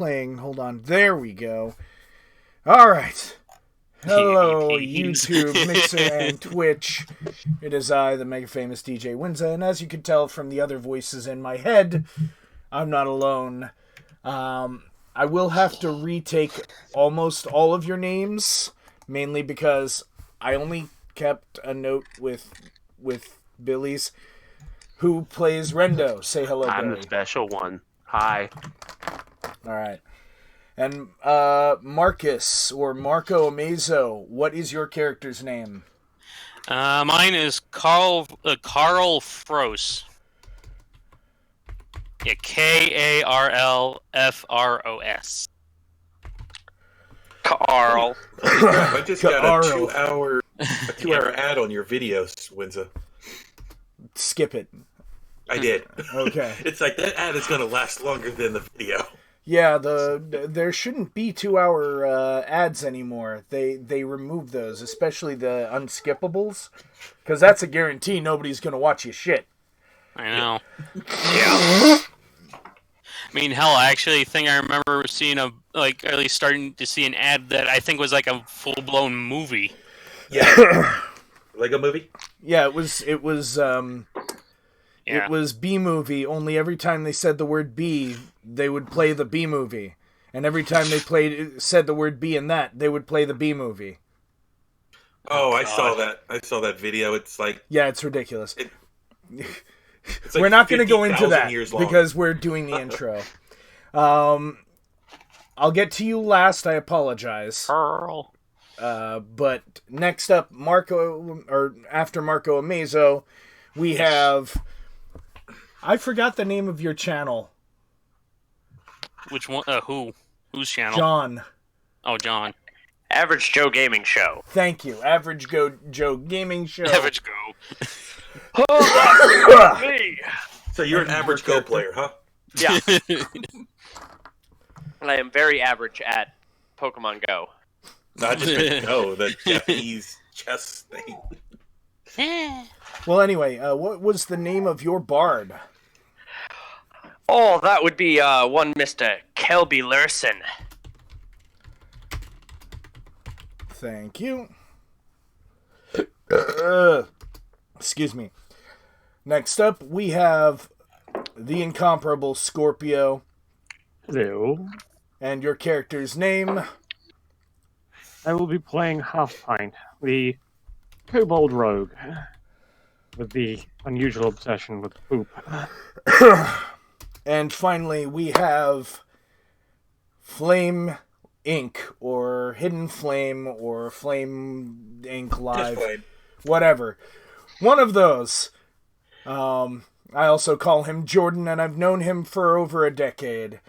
playing. Hold on. There we go. All right. Hello, YouTube, Mixer, and Twitch. It is I, the mega famous DJ Winza, and as you can tell from the other voices in my head, I'm not alone. I will have to retake almost all of your names, mainly because I only kept a note with Billy's. Who plays Rendo? Say hello, Billy. I'm the special one. Hi. All right. And Marcus, or Marco Amazo, what is your character's name? Mine is Carl Froos. Yeah, Karlfros. Carl. I just got a 2-hour ad on your videos, Winza. Skip it. I did. Okay. It's like that ad is going to last longer than the video. Yeah, there shouldn't be 2-hour ads anymore. They remove those, especially the unskippables, because that's a guarantee nobody's gonna watch your shit. I know. Yeah. I mean, hell, I actually think I remember seeing at least starting to see an ad that I think was like a full-blown movie. Yeah. Lego movie? Yeah, it was It was B-movie, only every time they said the word B, they would play the B-movie. And every time they said the word B in that, they would play the B-movie. Oh, I saw that. I saw that video. It's like... Yeah, it's ridiculous. It's like we're not going to go into that, because we're doing the intro. I'll get to you last, I apologize. Earl. But next up, after Marco Amazo, we have... I forgot the name of your channel. Which one? Whose channel? John. Oh, John. Average Joe Gaming Show. Thank you. Average Joe Gaming Show. Average Go. Oh, that's me. So you're an average Go player, huh? Yeah. And I am very average at Pokemon Go. Not just the Japanese chess thing. Well, anyway, what was the name of your bard? Oh, that would be one Mr. Kelby Lurson. Thank you. Excuse me. Next up, we have the incomparable Scorpio. Hello. And your character's name? I will be playing Half Pint, the kobold rogue, with the unusual obsession with poop. And finally, we have Flame Inc., or Hidden Flame, or Flame Inc. Live. Whatever. One of those. I also call him Jordan, and I've known him for over a decade.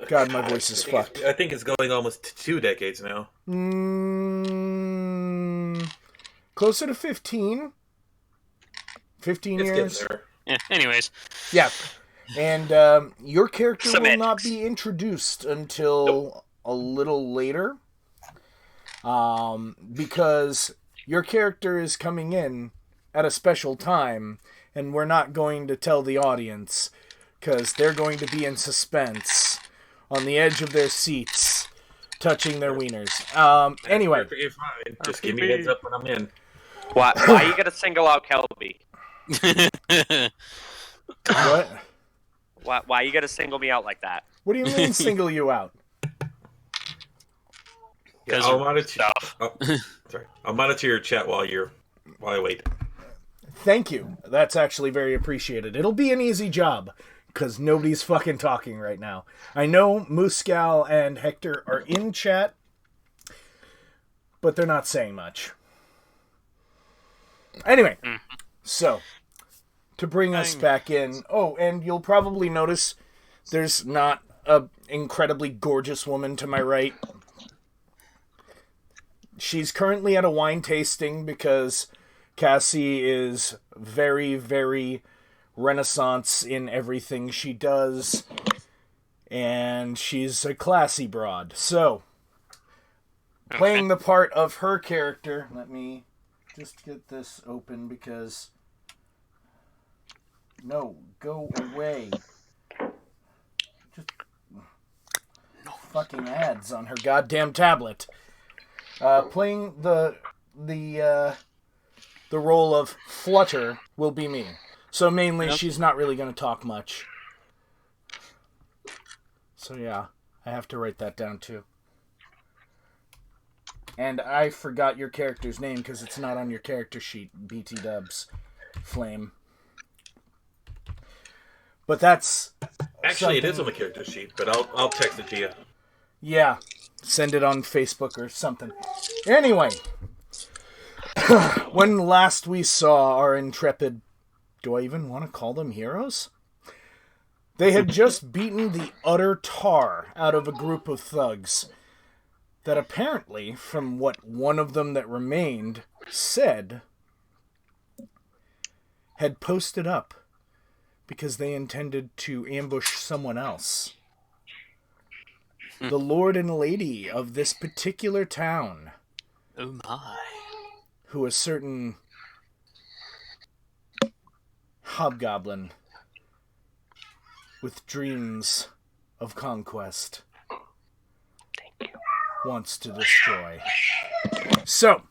God, my voice is fucked. I think it's going almost 2 decades now. Closer to 15. 15 years. Yeah, anyways. Yeah. And your character will not be introduced until a little later. Because your character is coming in at a special time, and we're not going to tell the audience, because they're going to be in suspense, on the edge of their seats, touching their wieners. Anyway. Just give me a heads up when I'm in. Why you gotta single out Kelby? What? Why you gotta single me out like that? What do you mean single you out? Yeah, I'll monitor your chat while I wait. Thank you. That's actually very appreciated. It'll be an easy job, because nobody's fucking talking right now. I know Muscal and Hector are in chat, but they're not saying much. Anyway, so, to bring us back in... Oh, and you'll probably notice there's not an incredibly gorgeous woman to my right. She's currently at a wine tasting because Cassie is very, very Renaissance in everything she does, and she's a classy broad. So, playing the part of her character, let me just get this open because... No, go away. Just... fucking ads on her goddamn tablet. Playing the role of Flutter will be me. So mainly, she's not really going to talk much. So yeah, I have to write that down too. And I forgot your character's name because it's not on your character sheet, BT Dubs Flame. But that's... Actually, it is on the character sheet, but I'll text it to you. Yeah, send it on Facebook or something. Anyway, when last we saw our intrepid... Do I even want to call them heroes? They had just beaten the utter tar out of a group of thugs that apparently, from what one of them that remained said, had posted up because they intended to ambush someone else. The lord and lady of this particular town. Oh my. Who a certain hobgoblin with dreams of conquest wants to destroy. So,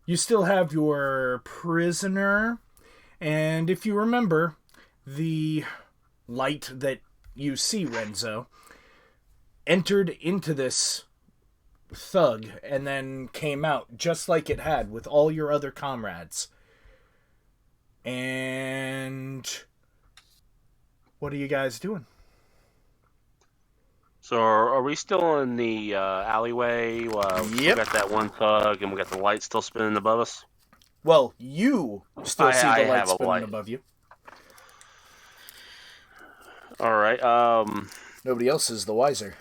you still have your prisoner, and if you remember, the light that you see, Renzo, entered into this thug and then came out just like it had with all your other comrades. And what are you guys doing? So are we still in the alleyway? We Yep. got that one thug, and we got the light still spinning above us. Well, you still see I the light have a spinning light. above you. All right. Nobody else is the wiser.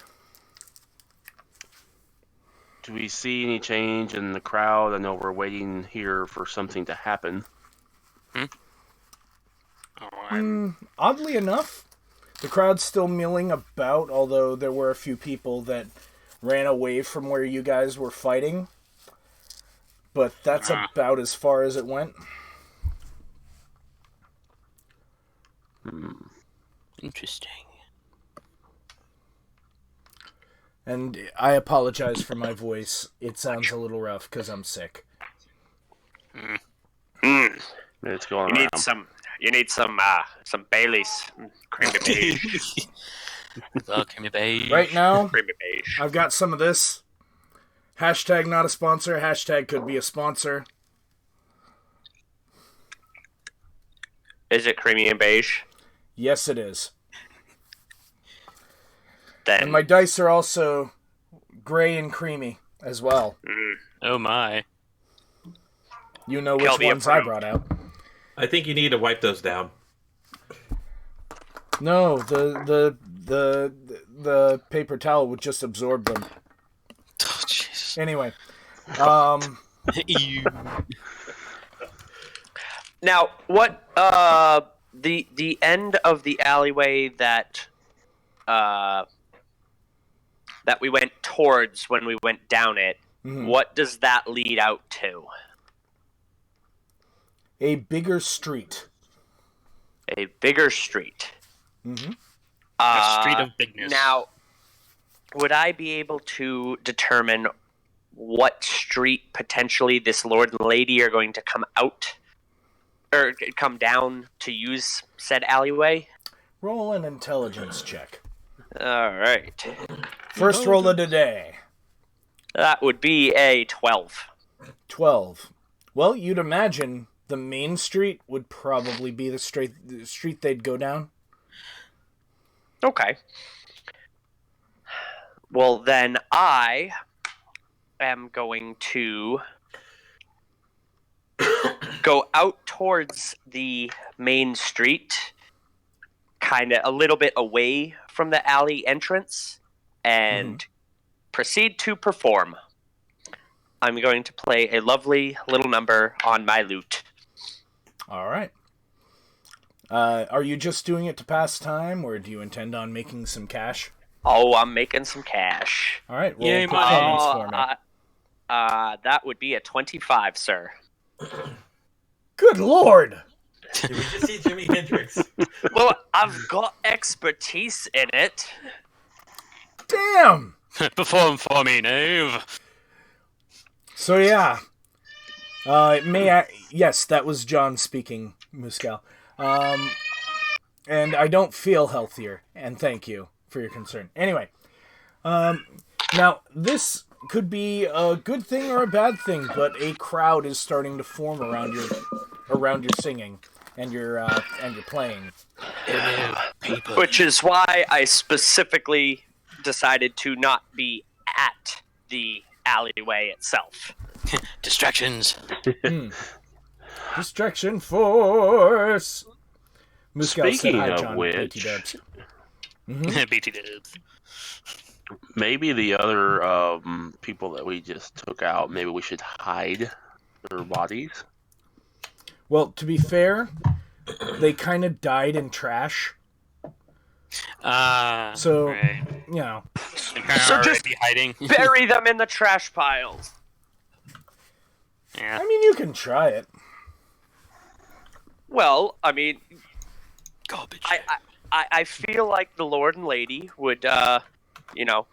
Do we see any change in the crowd? I know we're waiting here for something to happen. Oddly enough, the crowd's still milling about, although there were a few people that ran away from where you guys were fighting. But that's about as far as it went. Interesting. And I apologize for my voice. It sounds a little rough because I'm sick. It's going You around. need some Bailey's creamy beige. Oh, creamy beige. Right now, Creamy beige. I've got some of this. Hashtag not a sponsor. Hashtag could be a sponsor. Is it creamy and beige? Yes, it is. Then And my dice are also gray and creamy as well. Oh my. You know which Kelby ones I approved. brought out. I think you need to wipe those down. No, the paper towel would just absorb them. Oh, Jesus. Anyway, Ew. now what? The end of the alleyway that we went towards when we went down it. What does that lead out to? a bigger street. A bigger street. Mm-hmm. A street of bigness. Now, would I be able to determine what street potentially this lord and lady are going to come out or come down to use said alleyway? Roll an intelligence check. All right. First roll of the day. That would be a 12. 12. Well, you'd imagine the main street would probably be the street they'd go down. Okay. Well, then I am going to go out towards the main street, kind of a little bit away from the alley entrance, and proceed to perform. I'm going to play a lovely little number on my lute. All right. Are you just doing it to pass time, or do you intend on making some cash? Oh, I'm making some cash. All right. Roll Yay, performance for me. That would be a 25, sir. Good lord! Did we just see Jimi Hendrix? Well, I've got expertise in it. Damn! Perform for me, knave. So yeah. Yes, that was John speaking, Muscal. And I don't feel healthier, and thank you for your concern. Anyway, now this could be a good thing or a bad thing, but a crowd is starting to form around your singing and your playing. People. Which is why I specifically decided to not be at the alleyway itself. Distractions. Distraction force. Muscal said Speaking hi, of John. which, BT Dubs. BT dubs. maybe the other people that we just took out, maybe we should hide their bodies. Well, to be fair, they kind of died in trash. So, right. you know. So just be hiding. bury them in the trash piles. Yeah. I mean, you can try it. Well, I mean, Garbage. I feel like the Lord and Lady would, you know,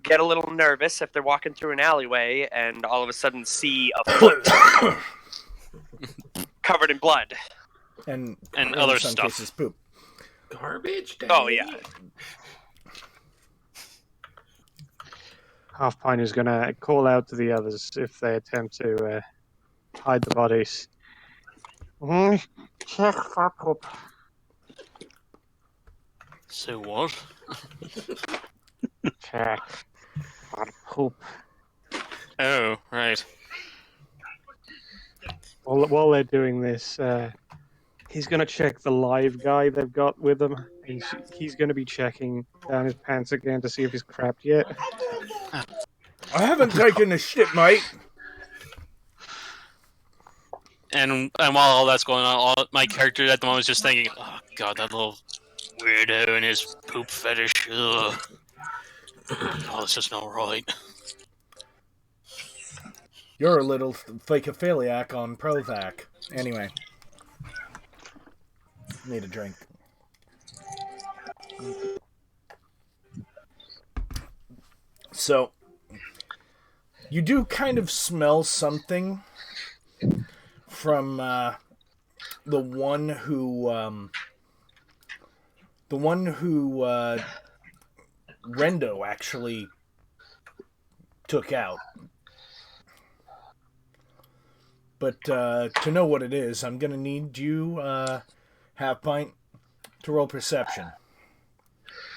get a little nervous if they're walking through an alleyway and all of a sudden see a foot covered in blood. And other in some stuff. cases, poop. Garbage day. Oh, yeah. Half Pint is going to call out to the others if they attempt to hide the bodies. Check for poop. So what? Check for poop. Oh, right. While they're doing this, he's going to check the live guy they've got with them. He's going to be checking down his pants again to see if he's crapped yet. I haven't taken a shit, mate. And while all that's going on, my character at the moment is just thinking, oh god, that little weirdo and his poop fetish. Ugh. Oh, this is not right. You're a little fakeophiliac on Prozac. Anyway. Need a drink. So, you do kind of smell something from the one who Rendo actually took out. But to know what it is, I'm gonna need you, Half Pint, to roll perception.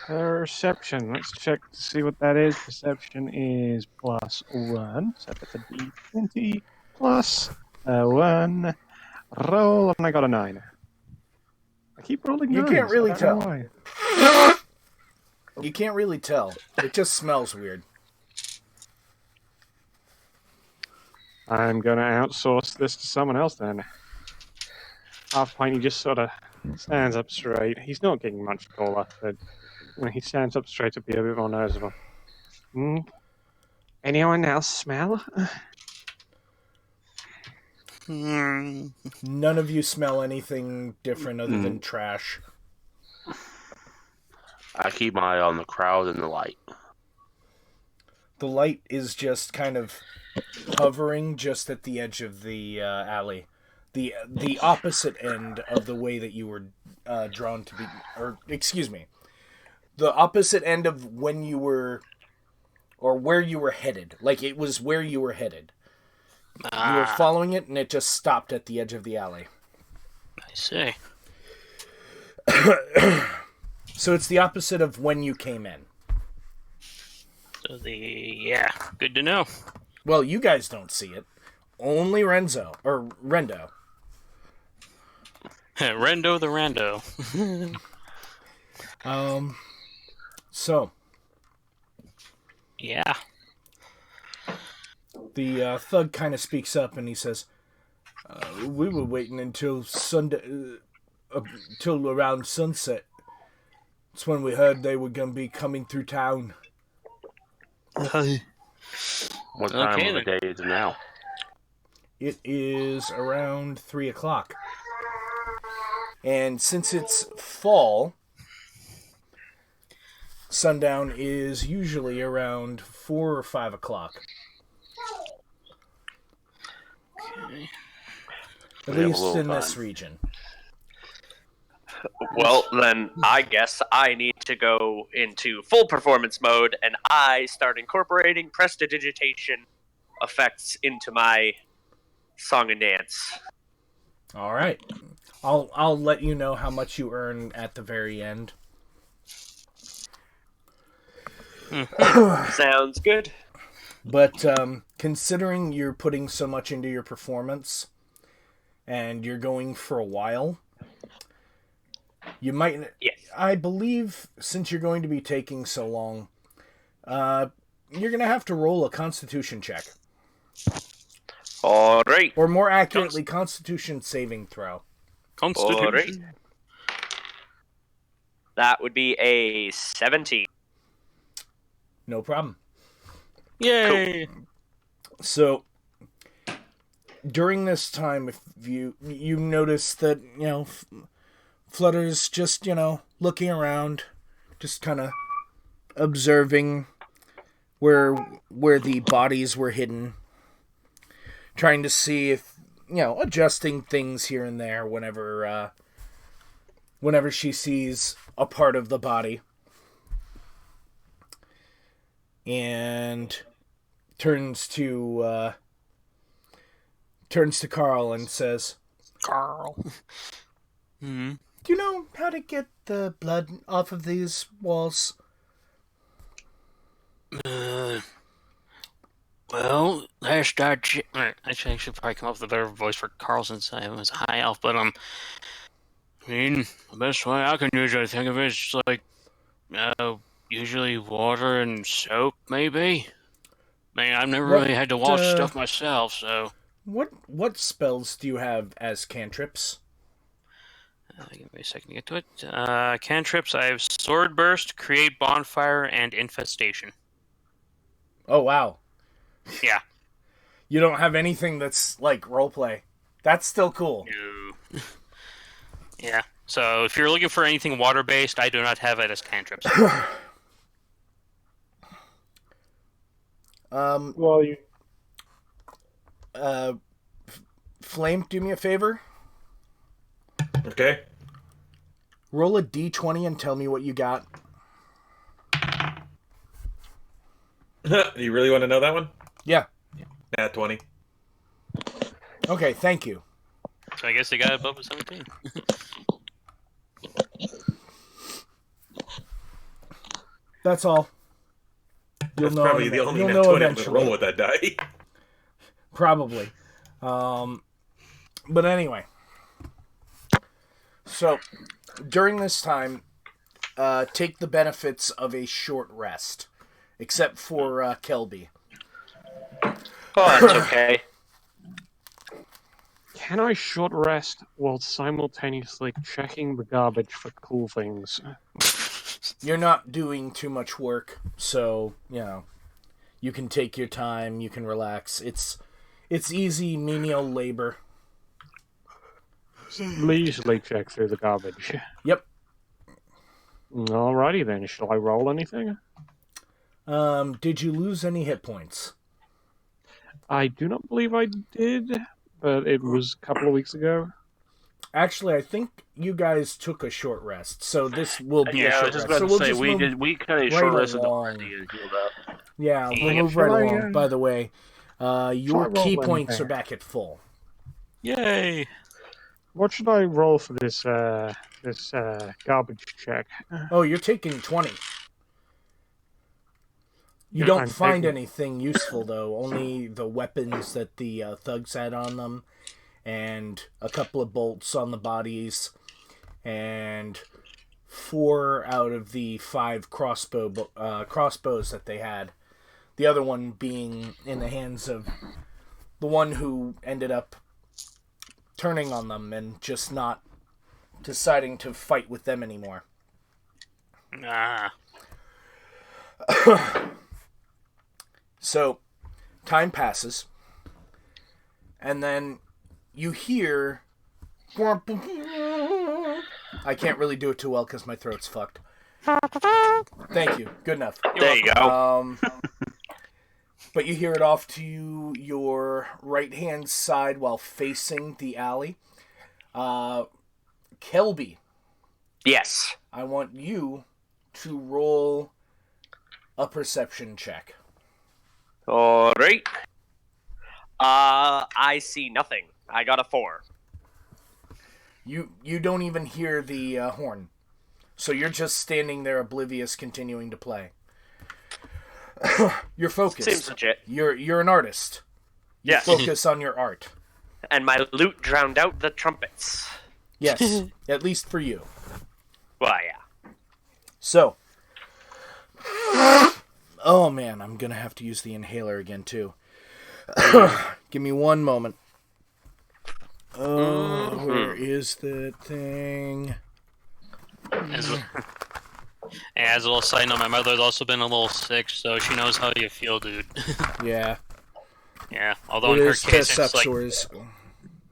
Perception. Let's check to see what that is. Perception is +1. So that's a D20 plus 1. Roll, and I got a 9. I keep rolling You 9s. can't really I don't know tell. why. You can't really tell. It just smells weird. I'm going to outsource this to someone else then. Half Pint, he just sort of stands up straight. He's not getting much taller, but when he stands up straight, it'll be a bit more noticeable. Anyone else smell? None of you smell anything different other than trash. I keep my eye on the crowd and the light. The light is just kind of hovering just at the edge of the alley. The opposite end of the way that you were drawn to be... Or, excuse me. The opposite end of when you were... Or where you were headed. Like, it was where you were headed. You were following it, and it just stopped at the edge of the alley. I see. So it's the opposite of when you came in. So yeah, good to know. Well, you guys don't see it. Only Rendo. Rendo the Rando. So. Yeah. The thug kind of speaks up and he says, we were waiting until Sunday, till around sunset. It's when we heard they were going to be coming through town. What time of the day is it now? It is around 3 o'clock. And since it's fall, sundown is usually around 4 or 5 o'clock. Okay. At least in this region. Well, then I guess I need to go into full performance mode, and I start incorporating prestidigitation effects into my song and dance. All right. I'll let you know how much you earn at the very end. Sounds good. But considering you're putting so much into your performance and you're going for a while, you might... Yes. I believe since you're going to be taking so long, you're going to have to roll a Constitution check. All right. Or more accurately, Constitution saving throw. Constitution. All right. That would be a 17. No problem. Yay! Cool. So, during this time, if you notice that, Flutter's just, looking around, just kind of observing where the bodies were hidden, trying to see if, adjusting things here and there whenever she sees a part of the body. And turns to Carl and says, Carl. Hmm. Do you know how to get the blood off of these walls? Well, last I actually, I should probably come up with a better voice for Carl since I was a high elf, but I mean, the best way I can usually think of it is like, usually water and soap, maybe. I mean, I've never really had to wash stuff myself, so. What spells do you have as cantrips? Give me a second to get to it. Cantrips, I have Sword Burst, Create Bonfire, and Infestation. Oh, wow. Yeah. You don't have anything that's like roleplay. That's still cool. No. Yeah. So if you're looking for anything water-based, I do not have it as cantrips. Well, you... Flame, do me a favor. Okay. Roll a d20 and tell me what you got. You really want to know that one? Yeah. Nat 20. Okay, thank you. So I guess they got above a 17. That's all. That's probably the only Nat 20 I'm going to roll with that die. Probably. But anyway. So, during this time, take the benefits of a short rest. Except for Kelby. Oh, that's okay. Can I short rest while simultaneously checking the garbage for cool things? You're not doing too much work, so, you can take your time, you can relax. It's easy menial labor. Leisurely check through the garbage. Yep. Alrighty then, shall I roll anything? Did you lose any hit points? I do not believe I did, but it was a couple of weeks ago. Actually, I think you guys took a short rest, so this will be a Yeah, I short was just rest. about So to say, we kind of short rested already and healed up. Yeah, we'll move right along. By the way, your key points are back at full. Yay! What should I roll for this garbage check? Oh, you're taking 20. You don't find anything useful, though. Only the weapons that the thugs had on them, and a couple of bolts on the bodies, and 4 out of the 5 crossbows that they had. The other one being in the hands of the one who ended up turning on them and just not deciding to fight with them anymore. Ah. So, time passes, and then you hear I can't really do it too well because my throat's fucked. Thank you. Good enough. There you go. But you hear it off to your right-hand side while facing the alley. Kelby. Yes. I want you to roll a perception check. All right. I see nothing. I got a 4. You don't even hear the horn. So you're just standing there oblivious, continuing to play. You're focused. Seems legit. You're an artist. You Yes. focus on your art. And my lute drowned out the trumpets. Yes, at least for you. Well, yeah. So, oh man, I'm gonna have to use the inhaler again too. Give me one moment. Oh, where is that thing? As a little side note, my mother's also been a little sick, so she knows how you feel, dude. Yeah. Yeah, although It in her is case, test it's like, sores.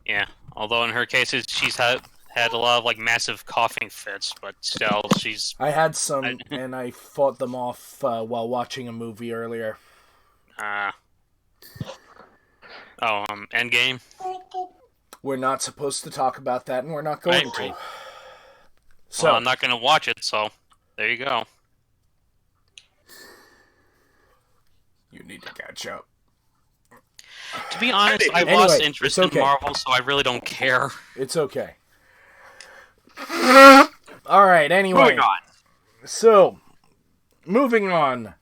yeah, although in her case, she's had a lot of like massive coughing fits, but still, she's. I had some, and I fought them off while watching a movie earlier. Endgame. We're not supposed to talk about that, and we're not going to. Right. So Well, I'm not going to watch it, so there you go. you need to catch up. To be honest, I Anyway, lost interest it's okay. in Marvel, so I really don't care. It's okay. All right. Anyway, Moving on. so moving on.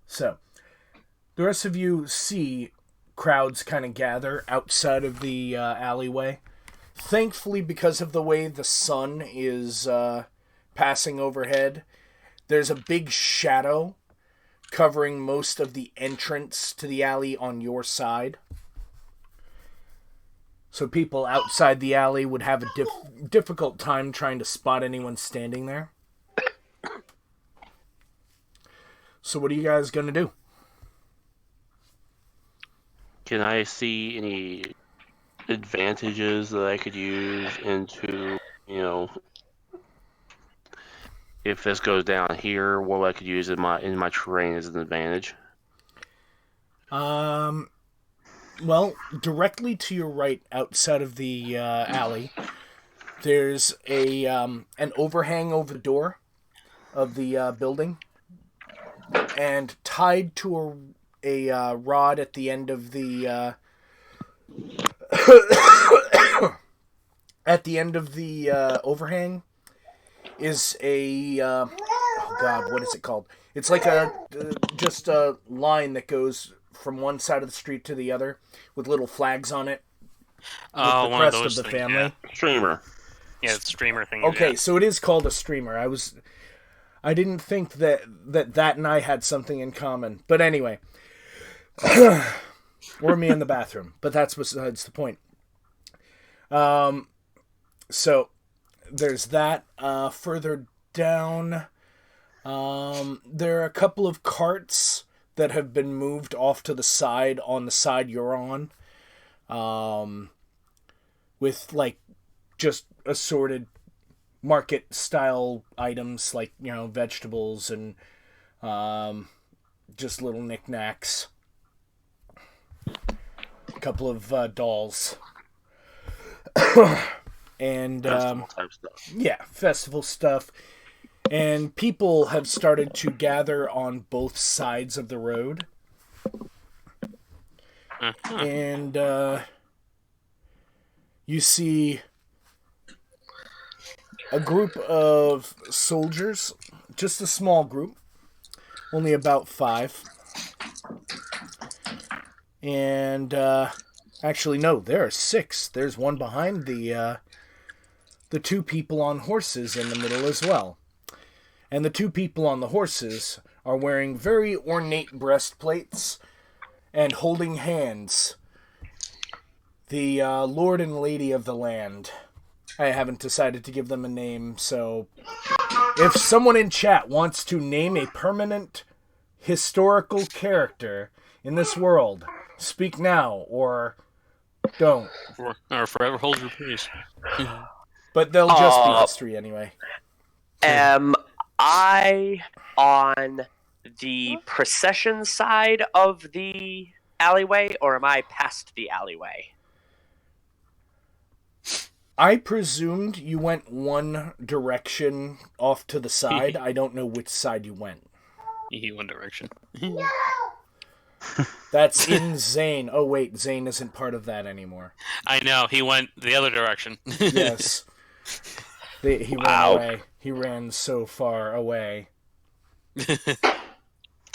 So, the rest of you see crowds kind of gather outside of the alleyway. Thankfully, because of the way the sun is passing overhead, there's a big shadow covering most of the entrance to the alley on your side. So people outside the alley would have a difficult time trying to spot anyone standing there. So what are you guys going to do? Can I see any advantages that I could use into, if this goes down here, what I could use in my terrain as an advantage? Well, directly to your right, outside of the alley, there's an overhang over the door of the building, and tied to a rod at the end of the overhang is a oh god, what is it called? It's like just a line that goes from one side of the street to the other with little flags on it. With the one crest of those of the things, family. yeah. Streamer. Yeah, the streamer thing. Okay, yeah. so it is called a streamer. I didn't think that and I had something in common. But anyway. Or me in the bathroom. But that's besides the point. So there's that. Further down, there are a couple of carts that have been moved off to the side on the side you're on. With like just assorted market style items like, vegetables and just little knickknacks. A couple of dolls. And Festival type stuff. yeah, festival stuff. And people have started to gather on both sides of the road. And you see a group of soldiers, just a small group, only about 5. And actually, no, there are 6. There's one behind the 2 people on horses in the middle as well. And the 2 people on the horses are wearing very ornate breastplates and holding hands. The Lord and Lady of the land. I haven't decided to give them a name, so if someone in chat wants to name a permanent historical character in this world, speak now, or Don't. Or forever hold your peace. But they'll just be history anyway. Am I on the procession side of the alleyway, or am I past the alleyway? I presumed you went one direction off to the side. I don't know which side you went. One direction. That's in Zane. Oh, wait, Zane isn't part of that anymore. I know, he went the other direction. Yes. He ran away. He ran so far away.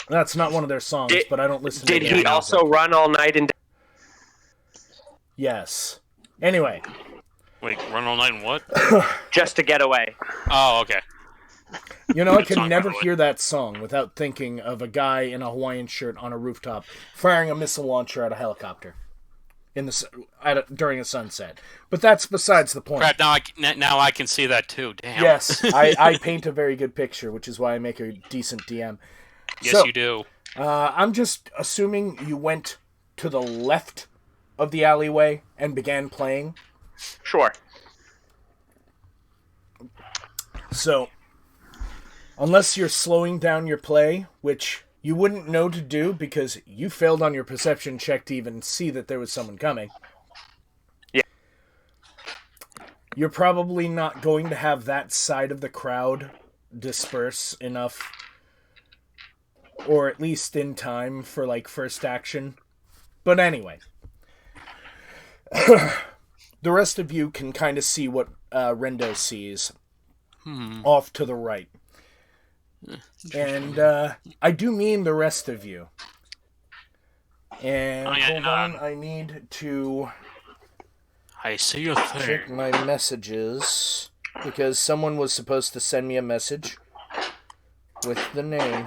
That's not one of their songs, but I don't listen to it. Did he also run all night and... Yes. Anyway. Wait, run all night and what? Just to get away. Oh, okay. You know, I can never hear that song without thinking of a guy in a Hawaiian shirt on a rooftop firing a missile launcher at a helicopter during a sunset. But that's besides the point. Crap, now I can see that too. Damn. Yes, I paint a very good picture, which is why I make a decent DM. Yes, you do. I'm just assuming you went to the left of the alleyway and began playing. Sure. So, unless you're slowing down your play, which you wouldn't know to do because you failed on your perception check to even see that there was someone coming. Yeah. You're probably not going to have that side of the crowd disperse enough, or at least in time for, like, first action. But anyway. The rest of you can kind of see what Rendo sees off to the right. And I do mean the rest of you. And hold on, I need to I see your thing. check my messages because someone was supposed to send me a message with the name.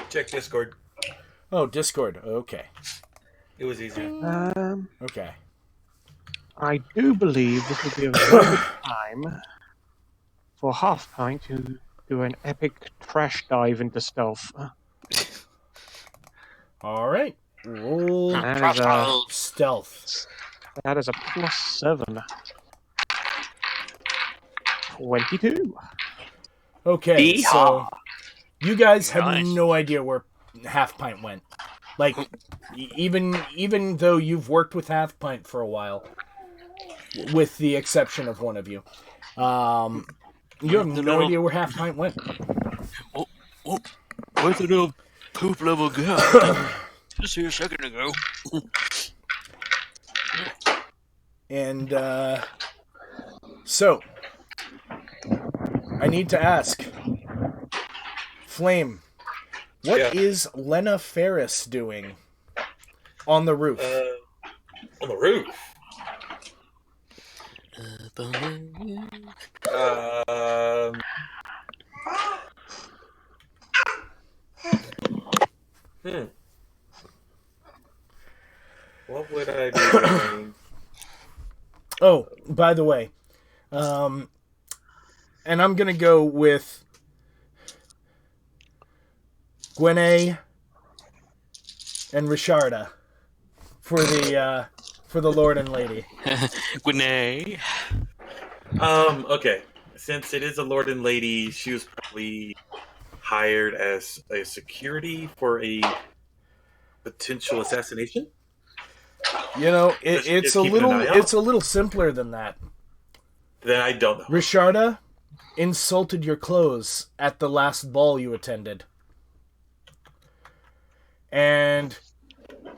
Check Discord. Oh, Discord. Okay. It was easy. Okay. I do believe this would be a very good time for Half Pint to do an epic trash dive into stealth. All right. Roll That is a, stealth. that is a +7. 22. Okay, so you guys have Nice. no idea where Half Pint went. Like, even though you've worked with Half Pint for a while, with the exception of one of you, you have no idea where Half Pint went. Where did the poop level go? Just here a second ago. And, so, I need to ask, Flame, what is Lena Ferris doing on the roof? On the roof? What would I be doing? Oh, by the way, and I'm gonna go with Gwenay and Richarda for the Lord and Lady. Gwenay. Okay. Since it is a Lord and Lady, she was probably hired as a security for a potential assassination. You know, Just it's a keeping an eye out. it's a little simpler than that. Then I don't know. Richarda insulted your clothes at the last ball you attended. And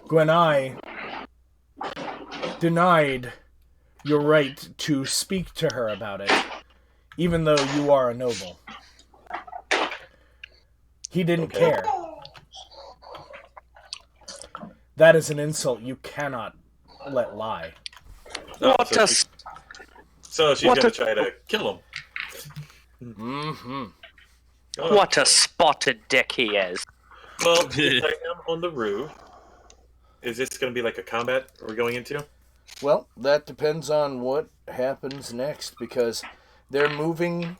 Gwenai denied your right to speak to her about it, even though you are a noble. He didn't care. That is an insult you cannot let lie. Oh, What so she's going to try to kill him. Mm-hmm. Oh. What a spotted dick he is. Well, if I am on the roof, is this going to be like a combat we're going into? Well, that depends on what happens next, because they're moving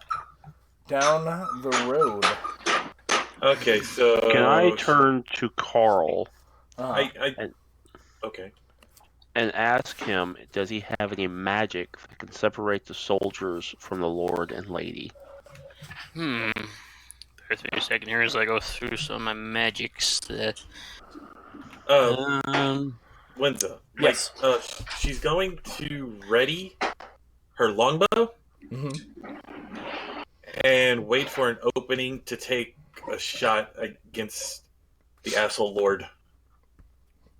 down the road. Okay, so... Can I turn to Carl? Okay. and ask him, does he have any magic that can separate the soldiers from the Lord and Lady? Bear with me a second here as I go through some of my magics. Winza. Yes. She's going to ready her longbow and wait for an opening to take a shot against the asshole lord.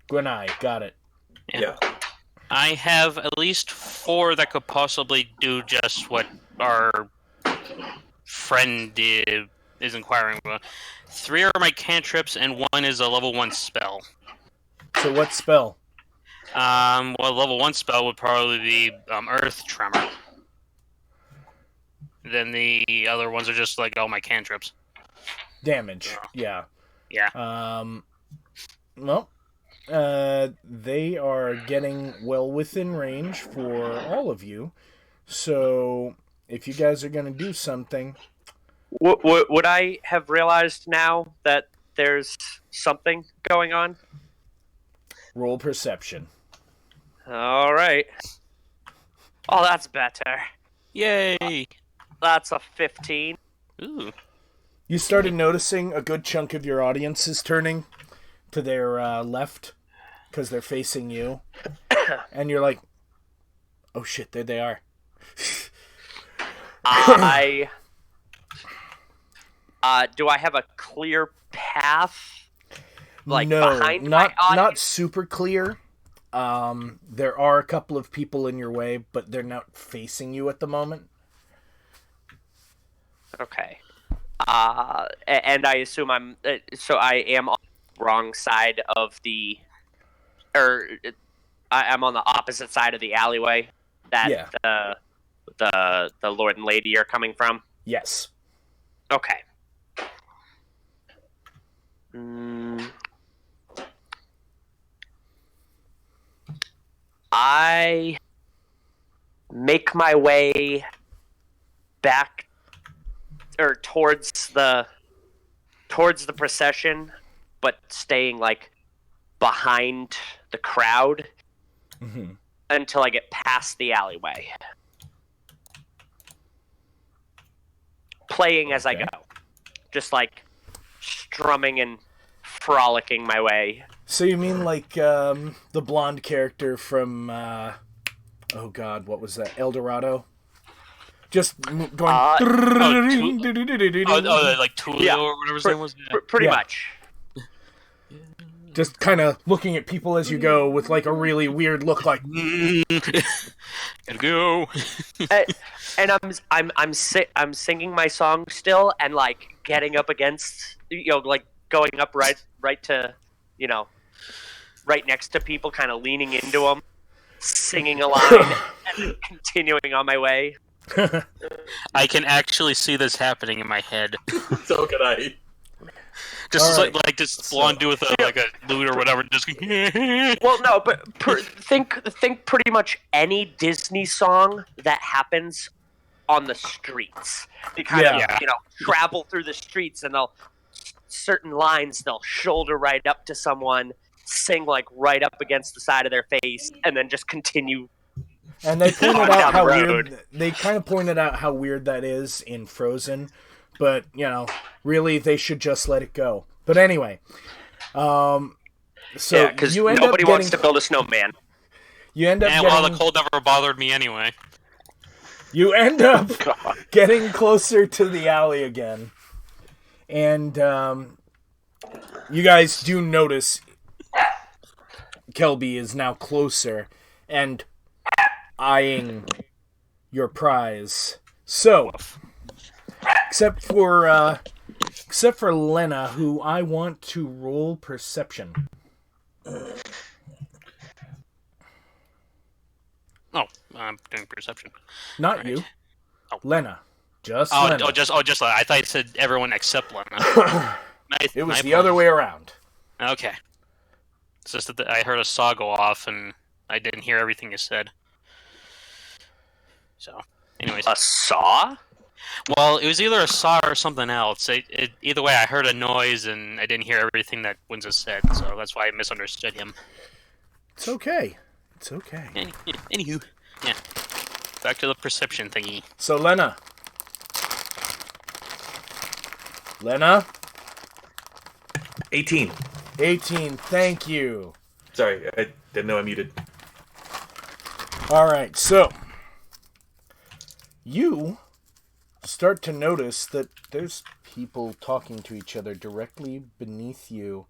Gwenai, got it. Yeah. I have at least 4 that could possibly do just what our friend is inquiring about. 3 are my cantrips, and 1 is a level 1 spell. So what spell? Well, level 1 spell would probably be Earth Tremor. Then the other ones are just like all my cantrips. Damage. Yeah. Yeah. Well, they are getting well within range for all of you. So if you guys are going to do something... Would I have realized now that there's something going on? Roll perception. All right. Oh, that's better. Yay! That's a 15. Ooh. You started noticing a good chunk of your audience is turning to their left because they're facing you. And you're like, oh shit, there they are. Do I have a clear path? Like no, behind my audience? not super clear. There are a couple of people in your way, but they're not facing you at the moment. Okay. And I assume I am on the wrong side of the, I'm on the opposite side of the alleyway that the Lord and Lady are coming from. Yes. Okay. I make my way back or towards the procession, but staying like behind the crowd until I get past the alleyway. Playing as I go. Just like strumming and frolicking my way. So you mean like the blonde character from oh god, what was that? El Dorado? Just going like Tulio or whatever his name was? Pretty much. Just kind of looking at people as you go with like a really weird look like Gotta go. And I'm singing my song still and like getting up against, like going up right to, right next to people, kind of leaning into them, singing a line and continuing on my way. I can actually see this happening in my head. So can I. Just like this blonde dude with a lute or whatever. Just well, no, but think pretty much any Disney song that happens on the streets. They kind of travel through the streets, and certain lines they'll shoulder right up to someone, sing like right up against the side of their face, and then just continue. And they pointed out how weird. They kind of pointed out how weird that is in Frozen, but really they should just let it go. But anyway, so because nobody wants to build a snowman. You end up. Well, the cold never bothered me anyway. You end up getting closer to the alley again, and you guys do notice Kelby is now closer and eyeing your prize. So, except for Lena, who I want to roll perception. Oh, I'm doing perception. Not you. Oh. Lena. Just Lena. Just Lena. I thought you said everyone except Lena. It was the other way around. Okay. It's just that I heard a saw go off, and I didn't hear everything you said. So, anyways. A saw? Well, it was either a saw or something else. Either way, I heard a noise, and I didn't hear everything that Winza said, so that's why I misunderstood him. It's okay. It's okay. Anywho, yeah. Back to the perception thingy. So, Lena. Lena? 18. 18, thank you. Sorry, I didn't know I muted. Alright, so. You start to notice that there's people talking to each other directly beneath you,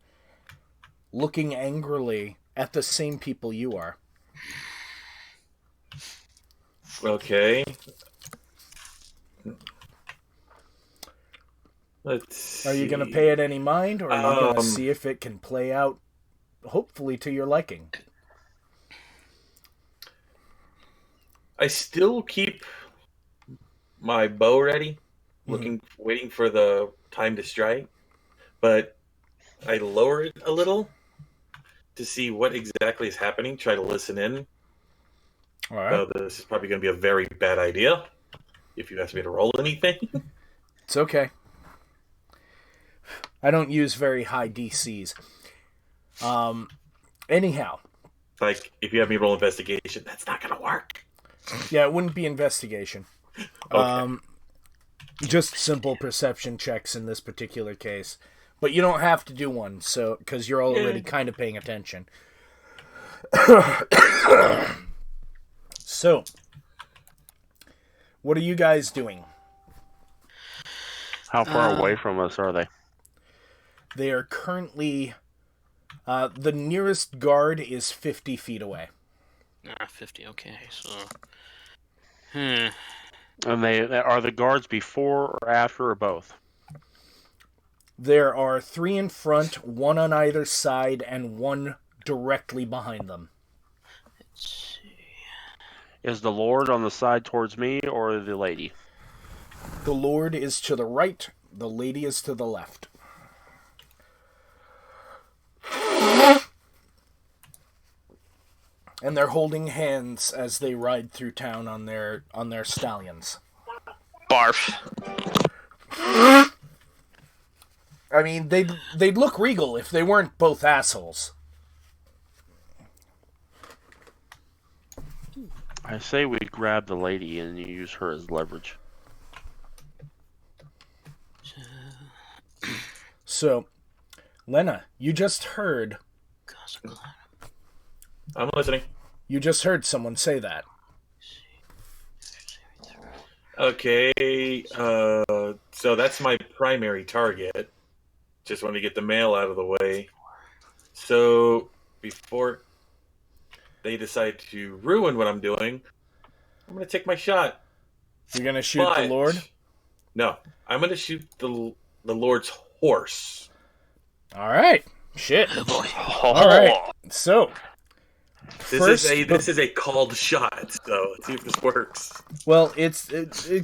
looking angrily at the same people you are. Okay. Let's see. Are you going to pay it any mind, or are you going to see if it can play out, hopefully, to your liking? I still keep my bow ready, waiting for the time to strike, but I lower it a little to see what exactly is happening, try to listen in. All right. So this is probably going to be a very bad idea if you ask me to roll anything. It's okay. I don't use very high DCs. Anyhow. Like, if you have me roll investigation, that's not going to work. Yeah, it wouldn't be investigation. Okay. Just simple perception checks in this particular case. But you don't have to do one, so because you're already kind of paying attention. So, what are you guys doing? How far away from us are they? They are currently... the nearest guard is 50 feet away. 50, okay, so... And they are the guards before or after or both? There are 3 in front, 1 on either side, and 1 directly behind them. Let's see... Is the Lord on the side towards me or the lady? The Lord is to the right, the lady is to the left. And they're holding hands as they ride through town on their stallions. Barf. I mean, they'd look regal if they weren't both assholes. I say we grab the lady and use her as leverage. So, Lena, you just heard... I'm listening. You just heard someone say that. Okay, so that's my primary target. Just want to get the mail out of the way. So, before they decide to ruin what I'm doing, I'm going to take my shot. You're going to shoot the Lord? No, I'm going to shoot the Lord's horse. All right. Shit. Oh, All right. So, This is a called shot, so let's see if this works. Well,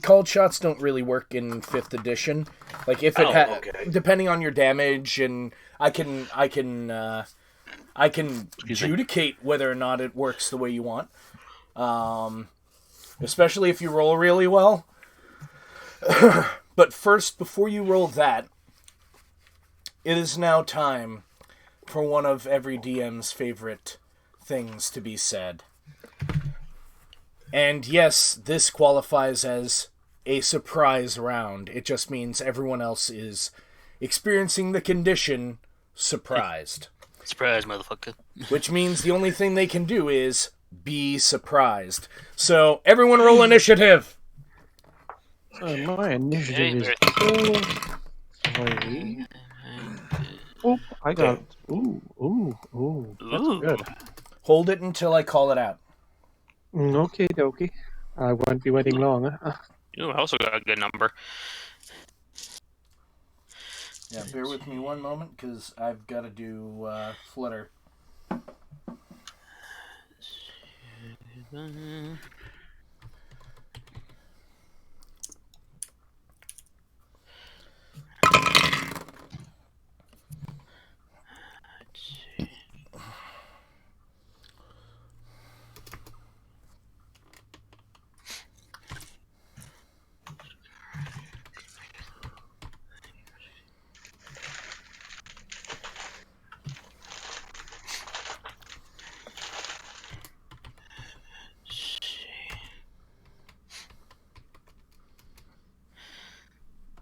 called shots don't really work in 5th edition. Like if it okay. Depending on your damage, and I can adjudicate whether or not it works the way you want. Especially if you roll really well. But first, before you roll that, it is now time for one of every DM's favorite things to be said. And yes, this qualifies as a surprise round. It just means everyone else is experiencing the condition surprised. Surprise, motherfucker. Which means the only thing they can do is be surprised. So, everyone roll initiative! My initiative is... Oh, I got... Ooh. That's good. Hold it until I call it out. Okay, dokie. I won't be waiting long. You also got a good number. Yeah, bear with me one moment, because I've got to do Flutter.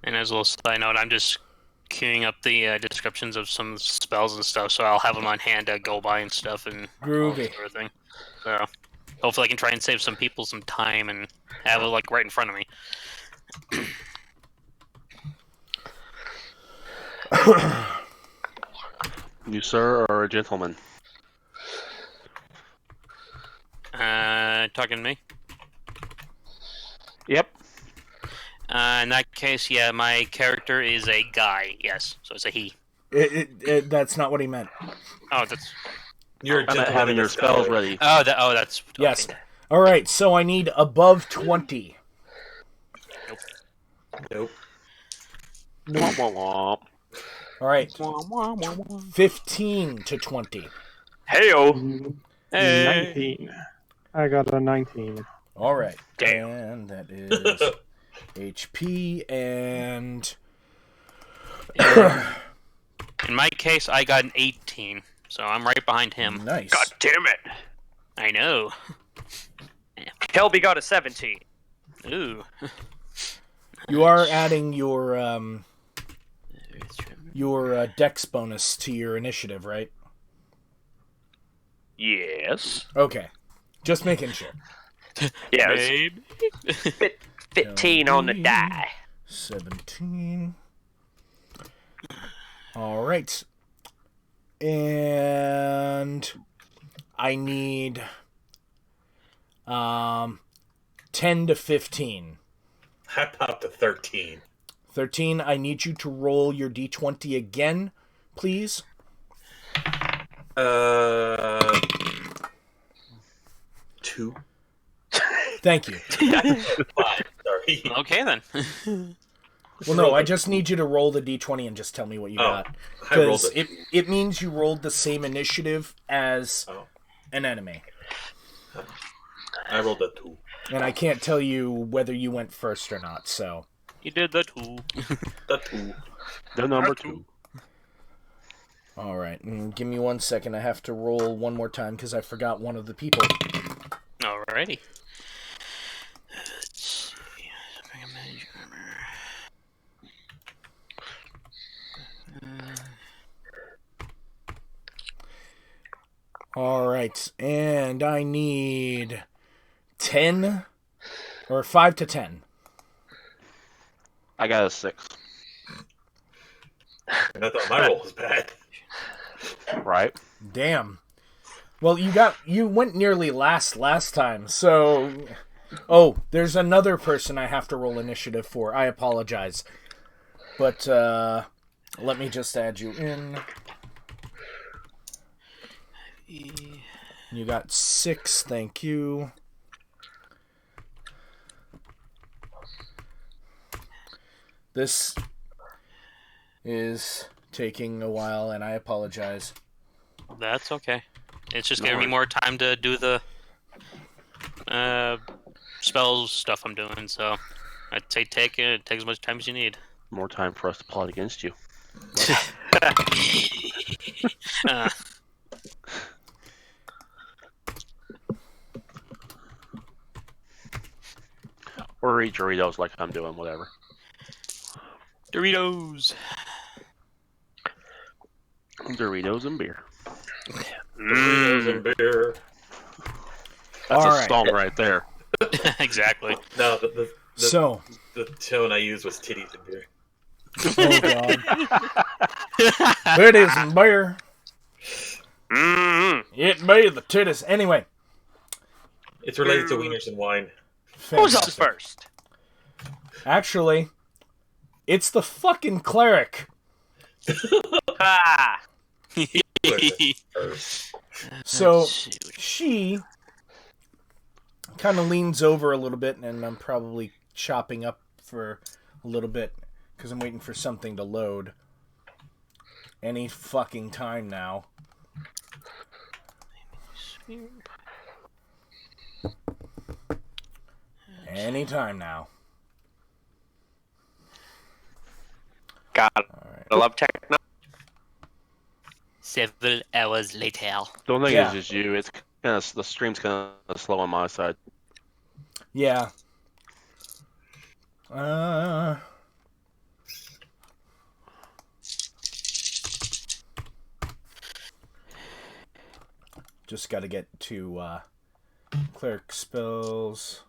And as a little side note, I'm just queuing up the descriptions of some spells and stuff, so I'll have them on hand to go by and stuff and Groovy. sort of thing. So hopefully I can try and save some people some time and have it like right in front of me. You, sir, are a gentleman. Talking to me? Yep. In that case, yeah, my character is a guy. Yes, so it's a he. That's not what he meant. Oh, that's. You're a I'm not gentleman having in your spells disguise. ready. That's. Yes. All right. So I need above 20. Nope. Womp, womp, womp. All right. Wah, wah, wah, wah. 15 to 20. Heyo. Hey. 19. I got a 19. All right. Damn. And that is HP and. In my case, I got an 18, so I'm right behind him. Nice. God damn it. I know. Kelby got a 17. Ooh. You are adding your dex bonus to your initiative, right? Yes. Okay. Just making sure. Yeah, it was Babe. 15 on the die. 17. All right. And I need 10 to 15. I popped a 13. 13, I need you to roll your d20 again, please. 2. Thank you. 5, sorry. Okay then. Well, no, I just need you to roll the d20 and just tell me what you got. I rolled Because it means you rolled the same initiative as Oh. an enemy. I rolled a 2. And I can't tell you whether you went first or not, so. You did the two. The 2. The number 2. All right, give me 1 second. I have to roll one more time because I forgot one of the people. Alrighty. Let's see. All right, and I need 10 or 5 to 10. I got a 6. And I thought my roll was bad. Right? Damn. Well, you went nearly last time, so. Oh, there's another person I have to roll initiative for. I apologize, but let me just add you in. You got 6, thank you. This is taking a while, and I apologize. That's okay. It's just giving me more time to do the spell stuff I'm doing, so I'd say take as much time as you need. More time for us to plot against you. Or eat Doritos like I'm doing, whatever. Doritos. Doritos and beer. Doritos and beer. That's All a right. song right there. Exactly. No, So, the tone I used was titties and beer. oh god. Titties and beer. It be the titties. Anyway. It's related to wieners and wine. Who's up Fantastic. first? Actually, it's the fucking cleric. Ah! So Let's see. she kind of leans over a little bit, and I'm probably chopping up for a little bit because I'm waiting for something to load. Any fucking time now. Anytime now. God, All right. I love techno. Several hours later. The only thing Yeah. is just you. It's kind of the stream's kind of slow on my side. Yeah. Just got to get to cleric spells.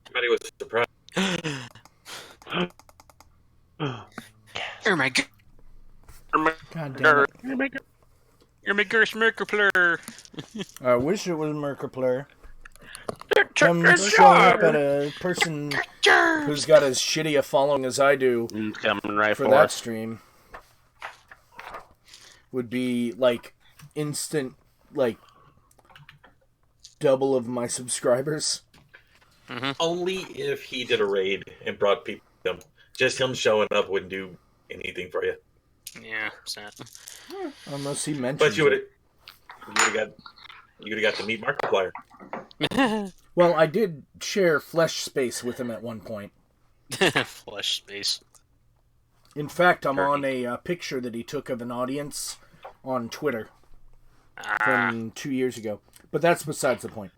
Everybody was surprised. Oh my god. God damn it. You're my girl Merkapler. I wish it was Merkapler. I'm showing up at a person who's got as shitty a following as I do Coming right for for that us. stream. Would be like instant, like double of my subscribers. Only if he did a raid and brought people with him. Just him showing up wouldn't do anything for you. Yeah, sad. Unless he mentioned But you would it. have got to meet Markiplier. Well, I did share flesh space with him at one point. Flesh space. In fact, I'm on a picture that he took of an audience on Twitter from 2 years ago. But that's besides the point.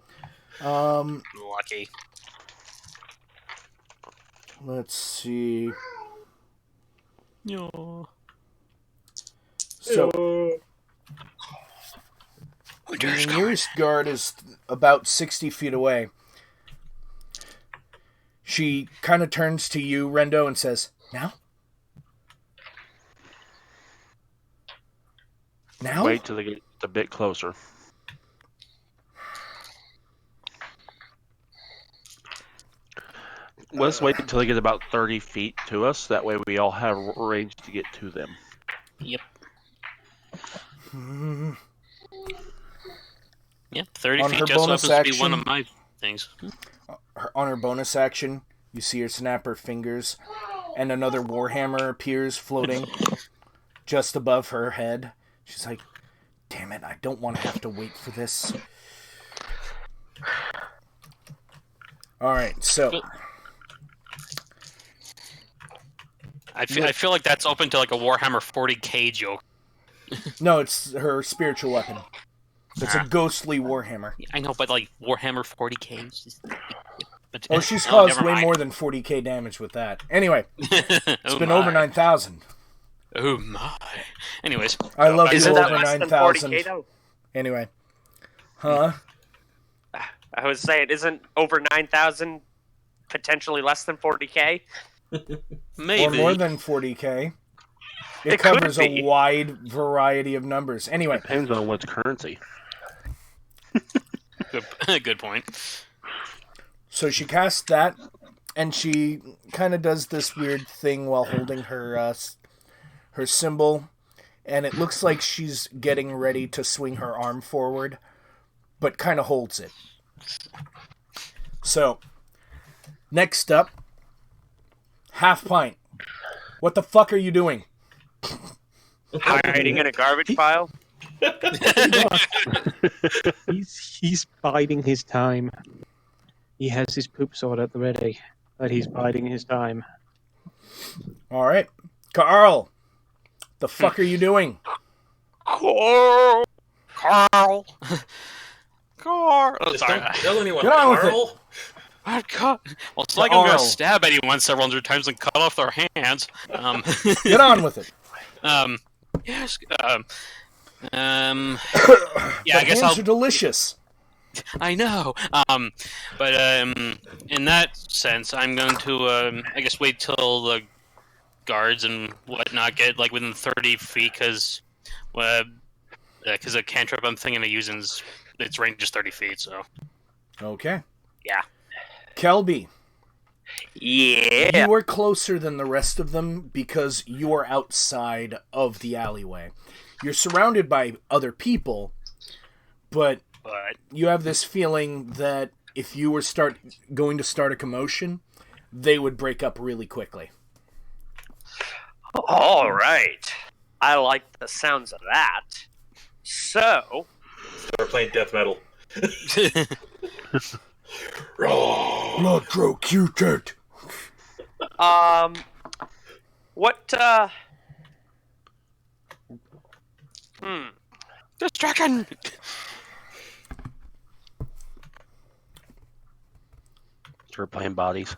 Lucky. Let's see. No. So, the nearest guard is about 60 feet away. She kind of turns to you, Rendo, and says, "Now? Now?" Wait till they get a bit closer. Let's wait until they get about 30 feet to us. That way we all have range to get to them. Yep. Yep, 30 On feet her just bonus happens to be one action- of my things. On her bonus action, you see her snap her fingers, and another warhammer appears floating just above her head. She's like, "Damn it, I don't want to have to wait for this." Alright, so... I feel like that's open to like a Warhammer 40k joke. No, it's her spiritual weapon. It's a ghostly warhammer. I know, but like Warhammer 40k. But, Oh, she's caused never way mind. more than 40k damage with that. Anyway, it's Oh been my. over 9,000. Oh my. Anyways, I love you Isn't that over less than 9,000. 40k though? Anyway. Huh? I was saying, isn't over 9,000 potentially less than 40k? maybe. Or more than 40k. It It could covers be. a wide variety of numbers. Anyway, Depends on what's currency. Good point. so she casts that, and she kind of does this weird thing while holding her her symbol, and it looks like she's getting ready to swing her arm forward, but kind of holds it. So, next up, Half Pint. What the fuck are you doing? Hiding in a garbage pile? He's biding his time. He has his poop sword at the ready, but he's biding his time. All right, Carl. The fuck are you doing? Carl. Oh, Just sorry. don't tell anyone, Get on with it. Carl. Well, it's like I'm Carl. gonna stab anyone several hundred times and cut off their hands. Get on with it. Yes. Yeah, I The guess hands are delicious. I know. But in that sense, I'm going to I guess wait till the guards and whatnot get like within 30 feet, because a cantrip I'm thinking of using its range is 30 feet. So Okay. yeah. Kelby, Yeah. you are closer than the rest of them because you are outside of the alleyway. You're surrounded by other people, but But you have this feeling that if you were going to start a commotion, they would break up really quickly. All right. I like the sounds of that. So, We're playing death metal. Electrocuted. what, distraction. We're playing bodies.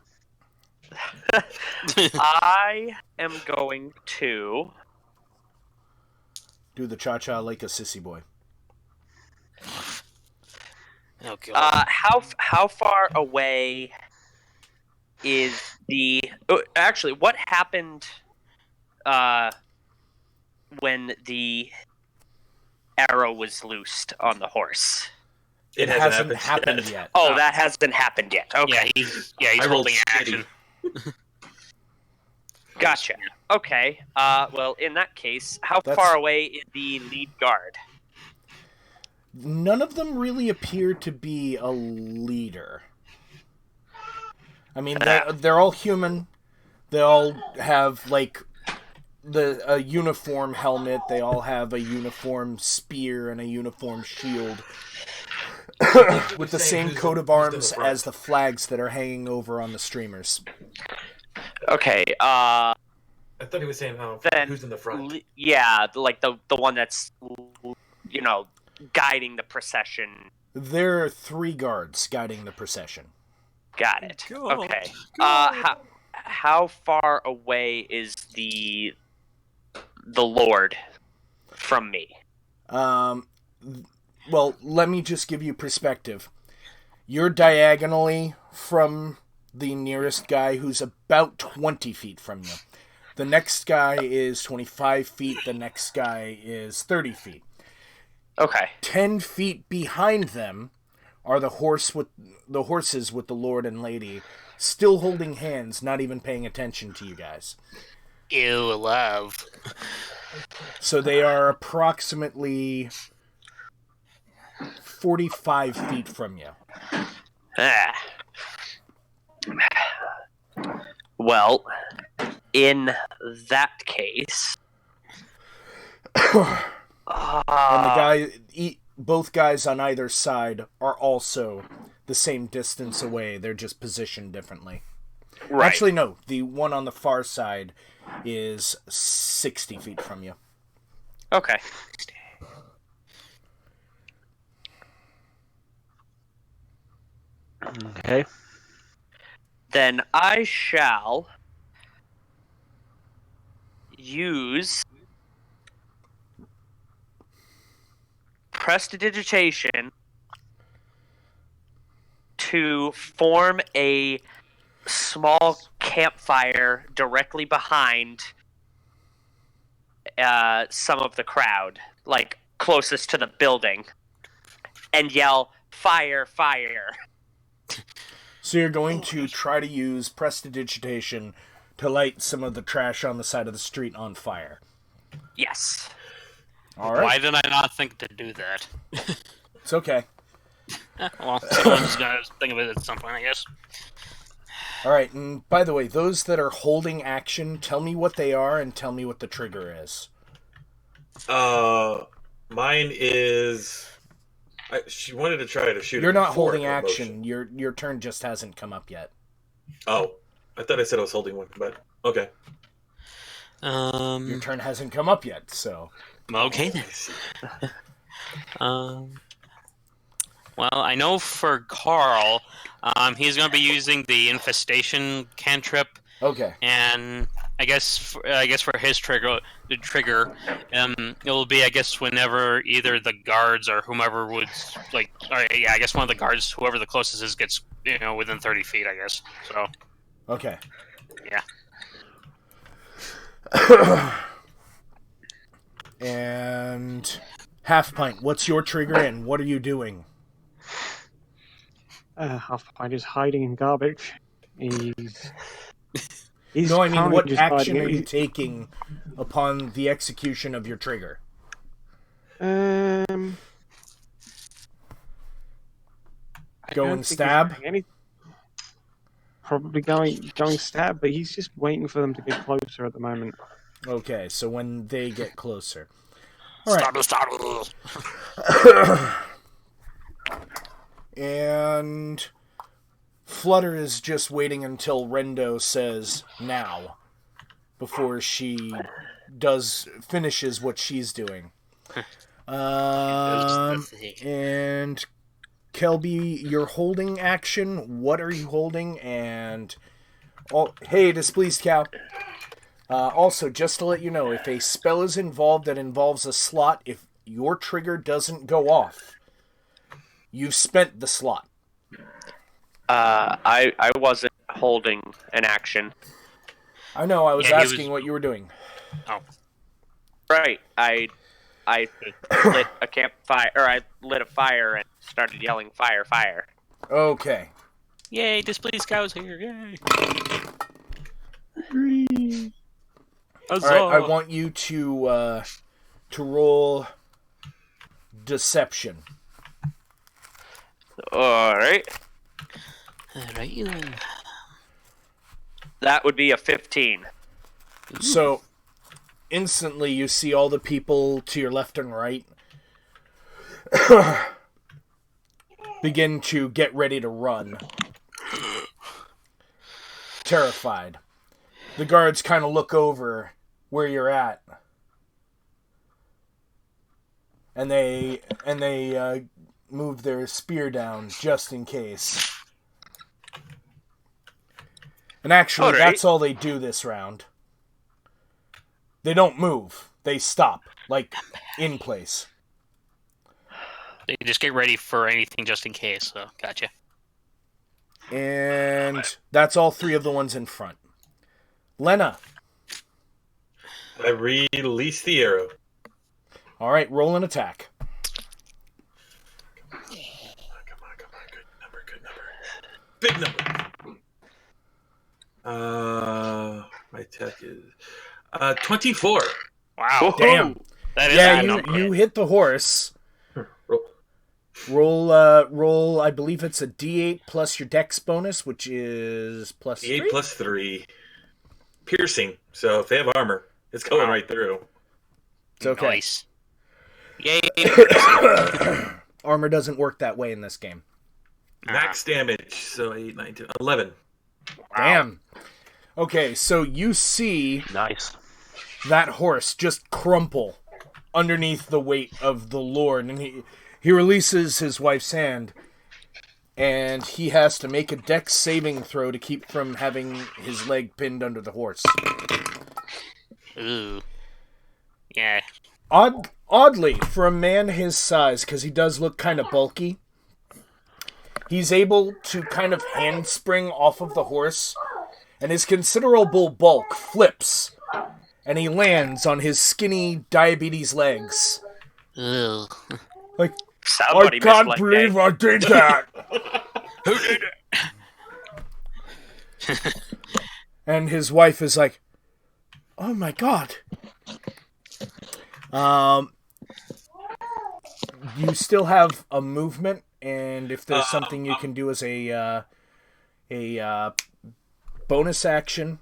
I am going to Do the cha-cha like a sissy boy. Oh god. how far away is the? Oh, actually, what happened? When the arrow was loosed on the horse. It hasn't happened yet. Oh, that hasn't happened yet. Okay. He's I rolled holding shitty. action. Gotcha. Okay. Well, in that case, how That's- far away is the lead guard? None of them really appear to be a leader. I mean, they're all human. They all have, like, a uniform helmet. They all have a uniform spear and a uniform shield. With the same coat of arms as the flags that are hanging over on the streamers. Okay. I thought he was saying who's in the front. Yeah, like the one that's, guiding the procession. There are 3 guards guiding the procession. Got it. God. Okay. How far away is the Lord from me? Well, let me just give you perspective. You're diagonally from the nearest guy, who's about 20 feet from you. The next guy is 25 feet. The next guy is 30 feet. Okay. 10 feet behind them are the horses with the Lord and Lady, still holding hands, not even paying attention to you guys. Ew, love. So they are approximately 45 feet from you. Well, in that case, And both guys on either side are also the same distance away. They're just positioned differently. right. Actually, no. The one on the far side is 60 feet from you. Okay. Okay. Then I shall use prestidigitation to form a small campfire directly behind some of the crowd, like closest to the building, and yell, "Fire, fire!" So you're going to try to use prestidigitation to light some of the trash on the side of the street on fire. Yes. All right. Why did I not think to do that? It's okay. Well, someone's gonna think of it at some point, I guess. All right, and by the way, those that are holding action, tell me what they are and tell me what the trigger is. Mine is. She wanted to try to shoot. You're it not before holding her action. motion. Your turn just hasn't come up yet. Oh, I thought I said I was holding one, but okay. Your turn hasn't come up yet, so. Okay then. Well, I know for Carl, he's going to be using the infestation cantrip, Okay. and I guess for his trigger, it'll be, I guess, whenever either the guards or whomever would I guess one of the guards, whoever the closest is, gets within 30 feet, I guess. So. Okay. Yeah. And Half Pint, what's your trigger and what are you doing? Half Pint is hiding in garbage. He's No, I mean, currently what just action hiding are it. you taking upon the execution of your trigger? I Go don't and think he's stab? doing anything. Probably going stab, but he's just waiting for them to get closer at the moment. Okay, so when they get closer. All right. Stop. And Flutter is just waiting until Rendo says now before she finishes what she's doing. And Kelby, you're holding action. What are you holding? And Hey, displeased cow. Also, just to let you know, if a spell is involved that involves a slot, if your trigger doesn't go off, you've spent the slot. I wasn't holding an action. I know, I was Yeah, he asking was- what you were doing. Oh, Right. I lit a campfire, or I lit a fire and started yelling, "Fire! Fire!" Okay. yay! Displeased cows here! Yay! Alright, I want you to roll deception. All right. Alright then. That would be a 15. So, instantly you see all the people to your left and right begin to get ready to run. Terrified. The guards kind of look over where you're at. And they move their spear down just in case. And actually, All right. that's all they do this round. They don't move. They stop, like, in place. They just get ready for anything just in case, so gotcha. And that's all three of the ones in front. Lena. I release the arrow. All right, roll an attack. Come on. Good number. Big number. My attack is 24. Wow. Damn. That is a Yeah, good number. you hit the horse. Roll. Roll, I believe it's a D8 plus your dex bonus, which is plus 3. 8 plus 3. Piercing. So if they have armor, it's going right through. It's okay. Nice. Yay! Armor doesn't work that way in this game. Max damage. So 8, 9, 10, 11. Damn. Okay, so you see Nice. that horse just crumple underneath the weight of the Lord, and he releases his wife's hand, and he has to make a dex saving throw to keep from having his leg pinned under the horse. Ooh. Yeah. Oddly, for a man his size, because he does look kind of bulky, he's able to kind of handspring off of the horse, and his considerable bulk flips, and he lands on his skinny diabetes legs. Ooh. Like, Somebody I can't missed leg believe day. I did that. Who did it? And his wife is like, oh my god. You still have a movement, and if there's something you can do as a bonus action.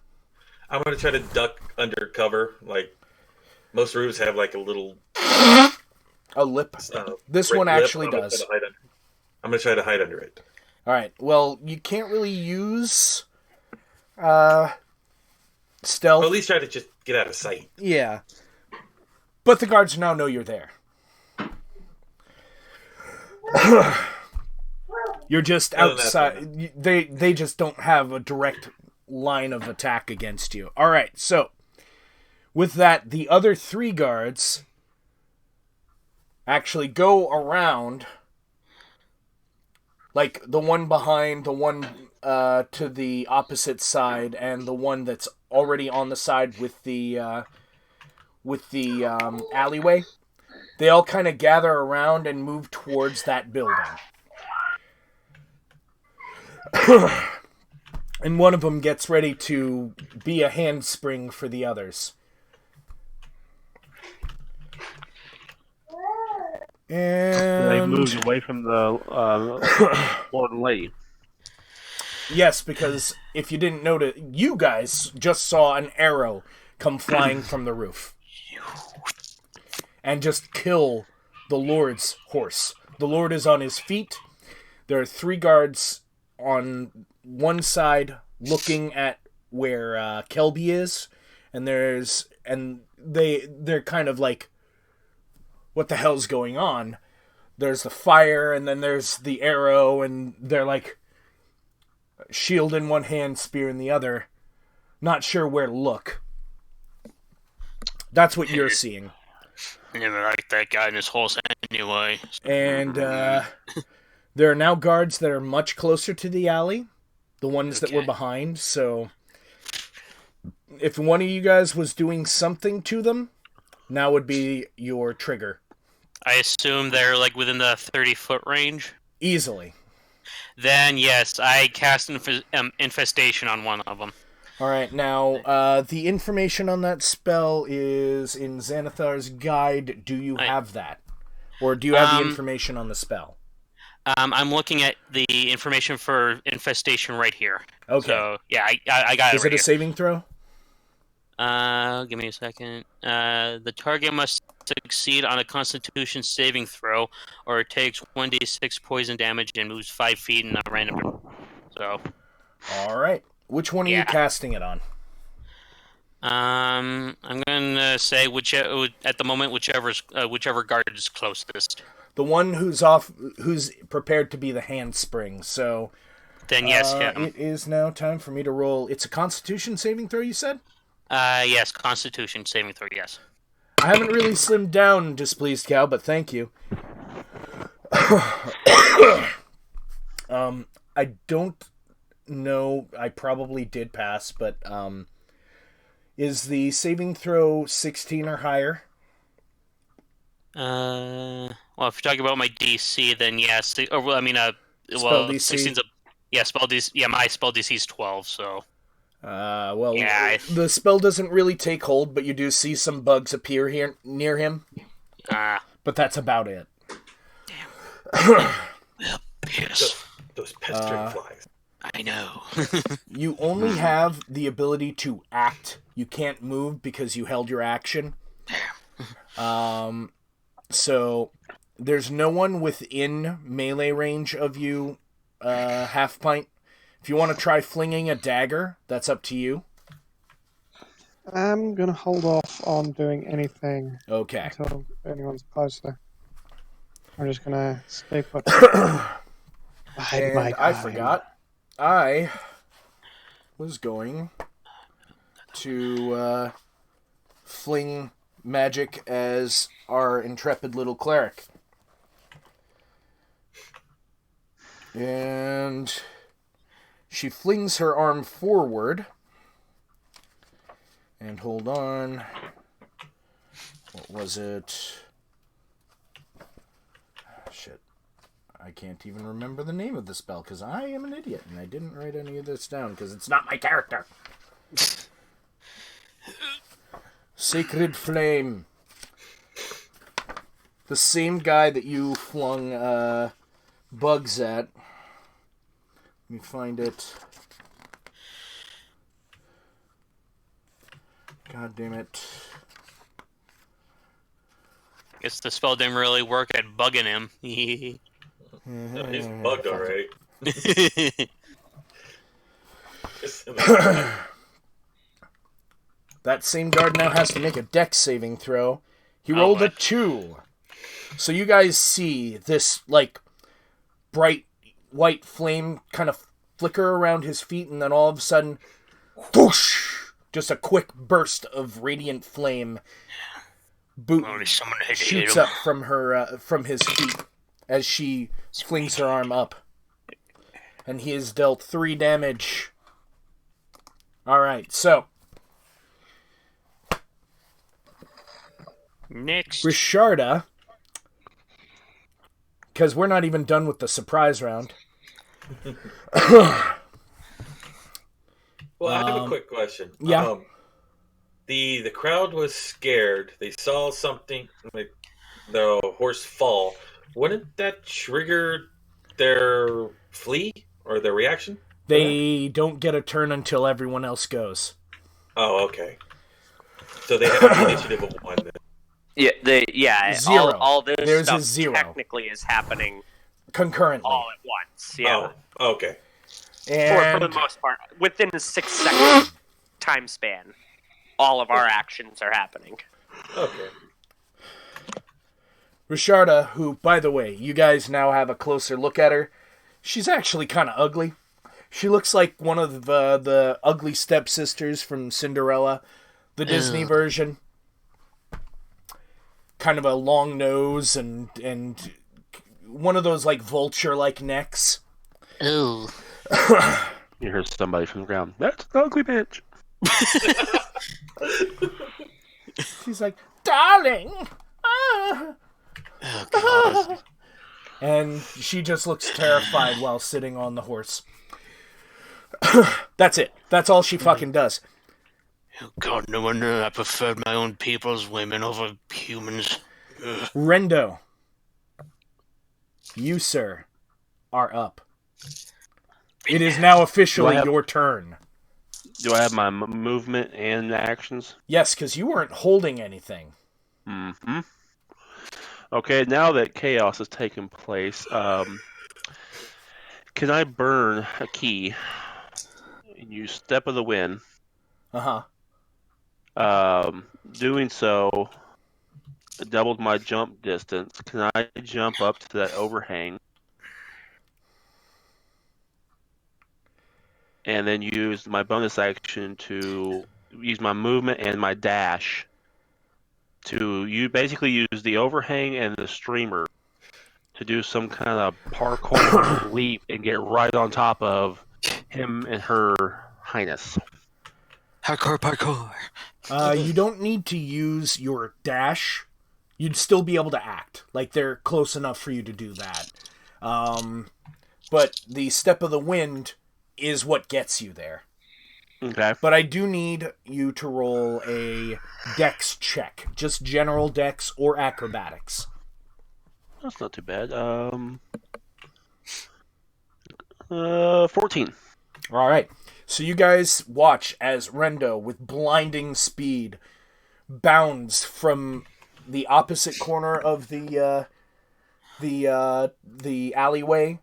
I'm going to try to duck under cover. Like, most roofs have like a little... A lip. This lip. one actually I'm gonna does. I'm going to try to hide under it. Alright, well, you can't really use stealth. Well, at least try to just get out of sight. Yeah. But the guards now know you're there. You're just Other than that, outside. They just don't have a direct line of attack against you. Alright, so with that, the other three guards actually go around, like the one behind, the one to the opposite side, and the one that's already on the side with the alleyway. They all kind of gather around and move towards that building. And one of them gets ready to be a handspring for the others. And They moved away from the Lord and Lady. yes, because if you didn't notice, you guys just saw an arrow come flying from the roof and just kill the Lord's horse. The Lord is on his feet. There are three guards on one side looking at where Kelby is, and they're kind of like, what the hell's going on? There's the fire, and then there's the arrow, and they're like, shield in one hand, spear in the other, not sure where to look. That's what you're seeing. I never liked that guy in his horse anyway. And there are now guards that are much closer to the alley, the ones that were behind, so if one of you guys was doing something to them, now would be your trigger. I assume they're like within the 30-foot range? Easily. Then yes, I cast infestation on one of them. Alright, now, the information on that spell is in Xanathar's guide. Do you have that? Or do you have the information on the spell? I'm looking at the information for infestation right here. Okay. So, yeah, I got it. Is it a saving throw? Give me a second. The target must succeed on a Constitution saving throw, or it takes 1d6 poison damage and moves 5 feet in a random. So. Alright. Which one are you casting it on? I'm gonna say at the moment whichever guard is closest. The one who's prepared to be the handspring. So then yes, him. It is now time for me to roll. It's a Constitution saving throw, you said? Yes, Constitution saving throw. Yes. I haven't really slimmed down, Displeased Cow, but thank you. I don't know. I probably did pass, but is the saving throw 16 or higher? Well, if you're talking about my DC, then yes. Or, well, I mean, spell DC. 16's spell DC. Yeah, my spell DC is 12. So. The spell doesn't really take hold, but you do see some bugs appear here near him. But that's about it. Damn. Yes. Those pestering flies. I know. You only have the ability to act. You can't move because you held your action. So there's no one within melee range of you, Half Pint. If you want to try flinging a dagger, that's up to you. I'm gonna hold off on doing anything. Okay. Until anyone's closer. I'm just gonna stay put. And I forgot. I was going to fling magic as our intrepid little cleric. And she flings her arm forward. And hold on. What was it? Shit. I can't even remember the name of the spell because I am an idiot and I didn't write any of this down because it's not my character. Sacred Flame. The same guy that you flung bugs at. Let me find it. God damn it. Guess the spell didn't really work at bugging him. No, he's bugged alright. That same guard now has to make a dex saving throw. He rolled a 2. So you guys see this, like, bright white flame kind of flicker around his feet, and then all of a sudden, whoosh! Just a quick burst of radiant flame shoots up from his feet as she flings her arm up. And he is dealt 3 damage. Alright, so. Next. Risharda. Because we're not even done with the surprise round. Well, I have a quick question. Yeah. The crowd was scared. They saw something, like the horse fall. Wouldn't that trigger their flee or their reaction? They don't get a turn until everyone else goes. Oh, okay. So they have an initiative of 1 then. Yeah, 0. all this There's stuff a 0. technically is happening Concurrently. all at once. Yeah. Oh, okay. And For the most part, within a 6-second time span, all of our actions are happening. Okay. Risharda, who, by the way, you guys now have a closer look at her. She's actually kind of ugly. She looks like one of the ugly stepsisters from Cinderella, the Disney version. Kind of a long nose and one of those like vulture-like necks. Ew. You hear somebody from the ground. That's an ugly bitch. She's like, darling. Ah. Oh, God. And she just looks terrified while sitting on the horse. That's it. That's all she fucking does. Oh, God, no wonder I preferred my own people's women over humans. Ugh. Rendo. You, sir, are up. It is now officially your turn. Do I have my movement and actions? Yes, because you weren't holding anything. Mm-hmm. Okay, now that chaos has taken place, can I burn a key and use Step of the Wind? Uh-huh. Doing so doubled my jump distance. Can I jump up to that overhang? And then use my bonus action to use my movement and my dash to basically use the overhang and the streamer to do some kind of parkour leap and get right on top of him and her highness. Parkour. You don't need to use your dash. You'd still be able to act. Like, they're close enough for you to do that. But the Step of the Wind is what gets you there. Okay. But I do need you to roll a dex check. Just general dex or acrobatics. That's not too bad. 14. All right. So you guys watch as Rendo, with blinding speed, bounds from the opposite corner of the alleyway,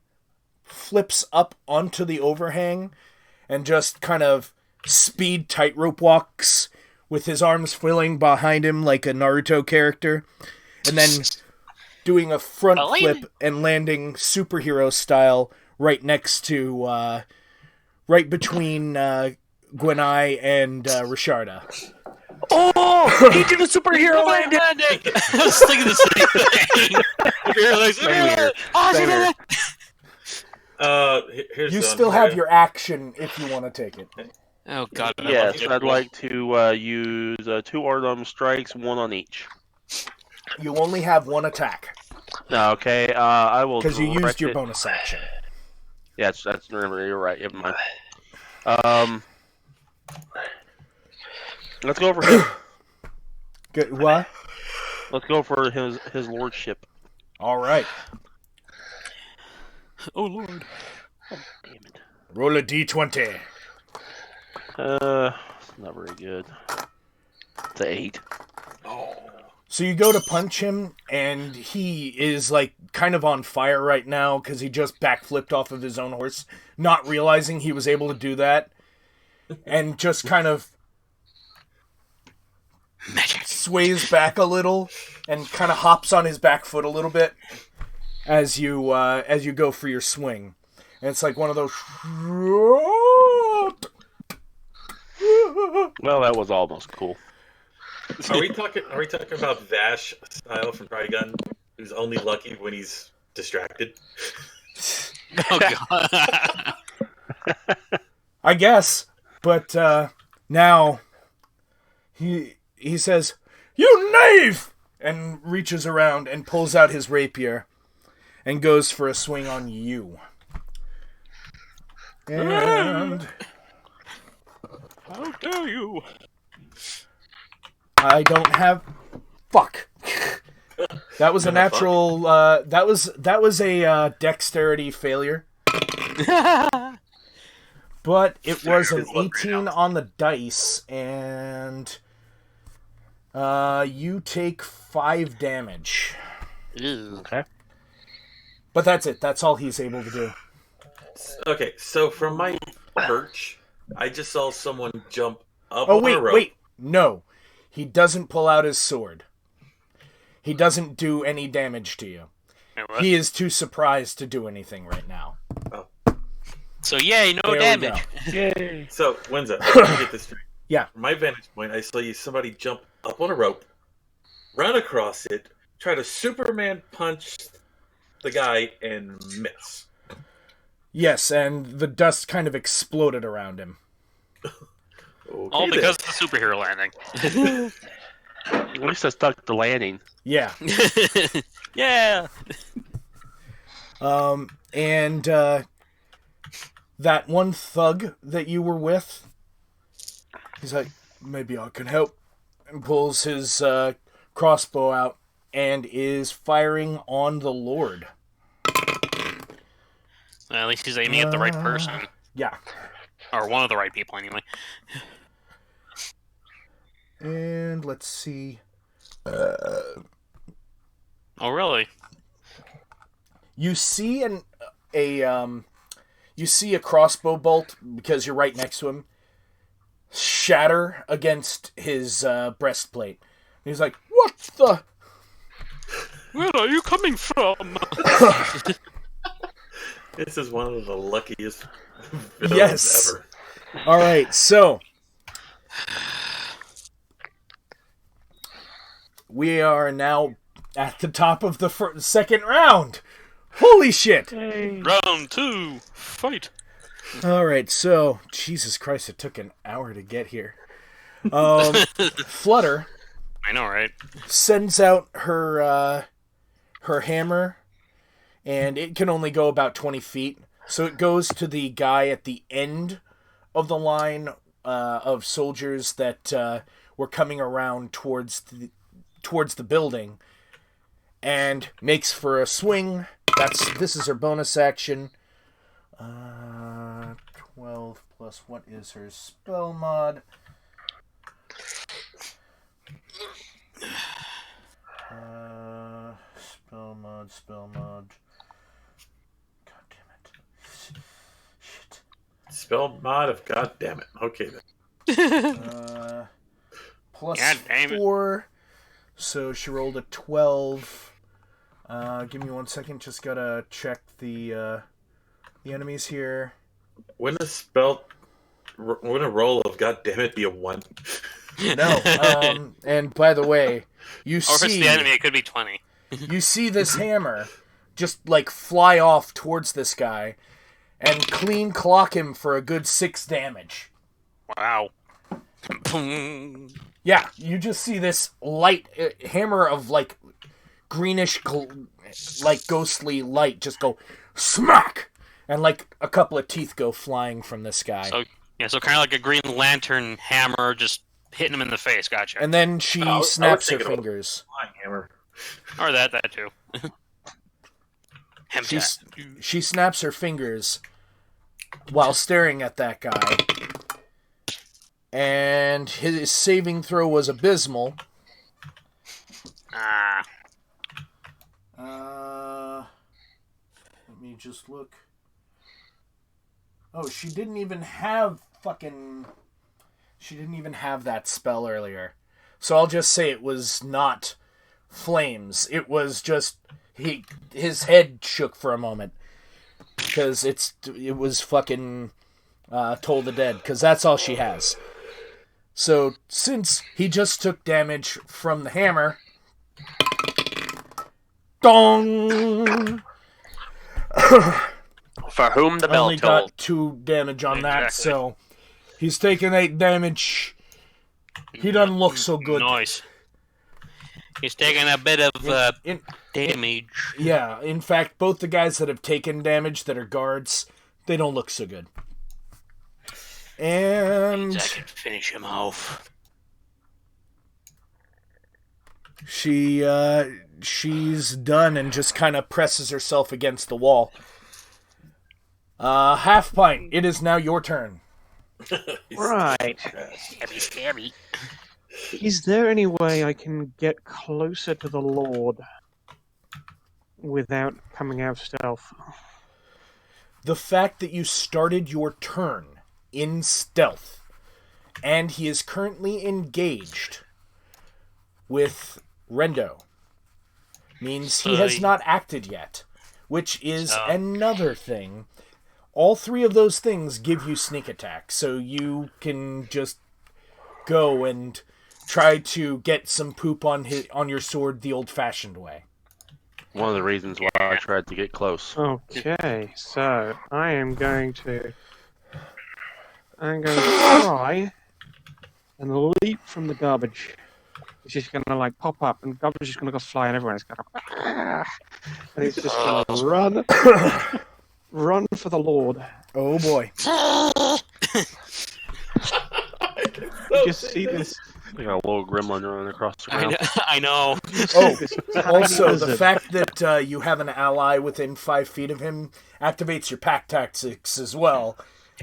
flips up onto the overhang, and just kind of speed tightrope walks with his arms flailing behind him like a Naruto character, and then doing a front flip and landing superhero style right next to, right between Gwenai and Risharda. Oh! He did a superhero landing! I was thinking the same thing. Here's You the still one. have your action if you want to take it. Oh, God. Yes, I'd like to use 2 unarmed strikes, 1 on each. You only have one attack Okay, I will. because you used direct your it. bonus action. Yeah, that's remember. You're right. Never mind. Let's go for him. Good. What? Let's go for his lordship. All right. Oh, Lord. Oh, damn it. Roll a d20. It's not very good. It's an 8. So you go to punch him, and he is, like, kind of on fire right now because he just backflipped off of his own horse, not realizing he was able to do that, and just kind of sways back a little and kind of hops on his back foot a little bit as you go for your swing. And it's like one of those... Well, that was almost cool. Are we talking about Vash style from Trigun, who's only lucky when he's distracted? Oh, God. I guess, but now he says, "You knave!" and reaches around and pulls out his rapier and goes for a swing on you. And How dare you? I don't have... Fuck. That was a natural... that was a dexterity failure. But it was an 18 on the dice, and you take 5 damage. Ew. Okay. But that's it. That's all he's able to do. Okay, so from my perch, I just saw someone jump up Oh, on a rope. wait. No. He doesn't pull out his sword. He doesn't do any damage to you. Wait, what? He is too surprised to do anything right now. Oh. So yay, no There we damage. Yay! So, Winza, let me get this straight. Yeah. From my vantage point, I saw somebody jump up on a rope, run across it, try to Superman punch the guy, and miss. Yes, and the dust kind of exploded around him. Okay, All because of the superhero landing. At least I stuck the landing. Yeah. Yeah. And that one thug that you were with, he's like, maybe I can help, and pulls his crossbow out and is firing on the Lord. Well, at least he's aiming at the right person. Yeah. Or one of the right people, anyway. And let's see. Oh, really? You see a crossbow bolt, because you're right next to him, shatter against his breastplate. And he's like, what the? Where are you coming from? This is one of the luckiest villains Yes. ever. All right, so we are now at the top of the second round. Holy shit! Round 2, fight. All right, so Jesus Christ, it took an hour to get here. Flutter I know, right? sends out her hammer, and it can only go about 20 feet. So it goes to the guy at the end of the line of soldiers that were coming around towards the building, and makes for a swing. This is her bonus action. 12 plus what is her spell mod? Spell mod. God damn it. Shit. Spell mod of God damn it. Okay then. Plus God damn it. 4. So she rolled a 12. Give me 1 second. Just gotta check the enemies here. Wouldn't a roll of God damn it be a 1? No. And by the way, you Or if it's see the enemy, it could be 20. you see this hammer just like fly off towards this guy and clean clock him for a good 6 damage. Wow. Yeah, you just see this light hammer of like greenish, like ghostly light just go smack, and like a couple of teeth go flying from this guy. So kind of like a Green Lantern hammer just hitting him in the face. Gotcha. And then she snaps her fingers. Flying hammer. Or that too. She snaps her fingers while staring at that guy. And his saving throw was abysmal. Let me just look. Oh, she didn't even have that spell earlier. So I'll just say it was not flames. It was just his head shook for a moment. Because it was fucking Toll the Dead. Because that's all she has. So, since he just took damage from the hammer... Dong! For whom the bell only tolled. got 2 damage on that, Exactly. so... He's taking 8 damage. He doesn't look so good. Nice. He's taking a bit of damage. Yeah, in fact, both the guys that have taken damage that are guards, they don't look so good. And I can finish him off. she's done and just kind of presses herself against the wall. Half Pint, it is now your turn. Right. Scary. Is there any way I can get closer to the Lord without coming out of stealth? The fact that you started your turn in stealth, and he is currently engaged with Rendo, means he has not acted yet, which is another thing. all three of those things give you sneak attack, so you can just go and try to get some poop on your sword the old-fashioned way. One of the reasons why I tried to get close. Okay, so I'm going to try and leap from the garbage. It's just going to like pop up, and garbage is just going to go flying everywhere. It's going to, and it's just going to run for the Lord. Oh boy! You just see this. We got a little gremlin running across the ground. I know. Oh, also the fact that you have an ally within 5 feet of him activates your pack tactics as well,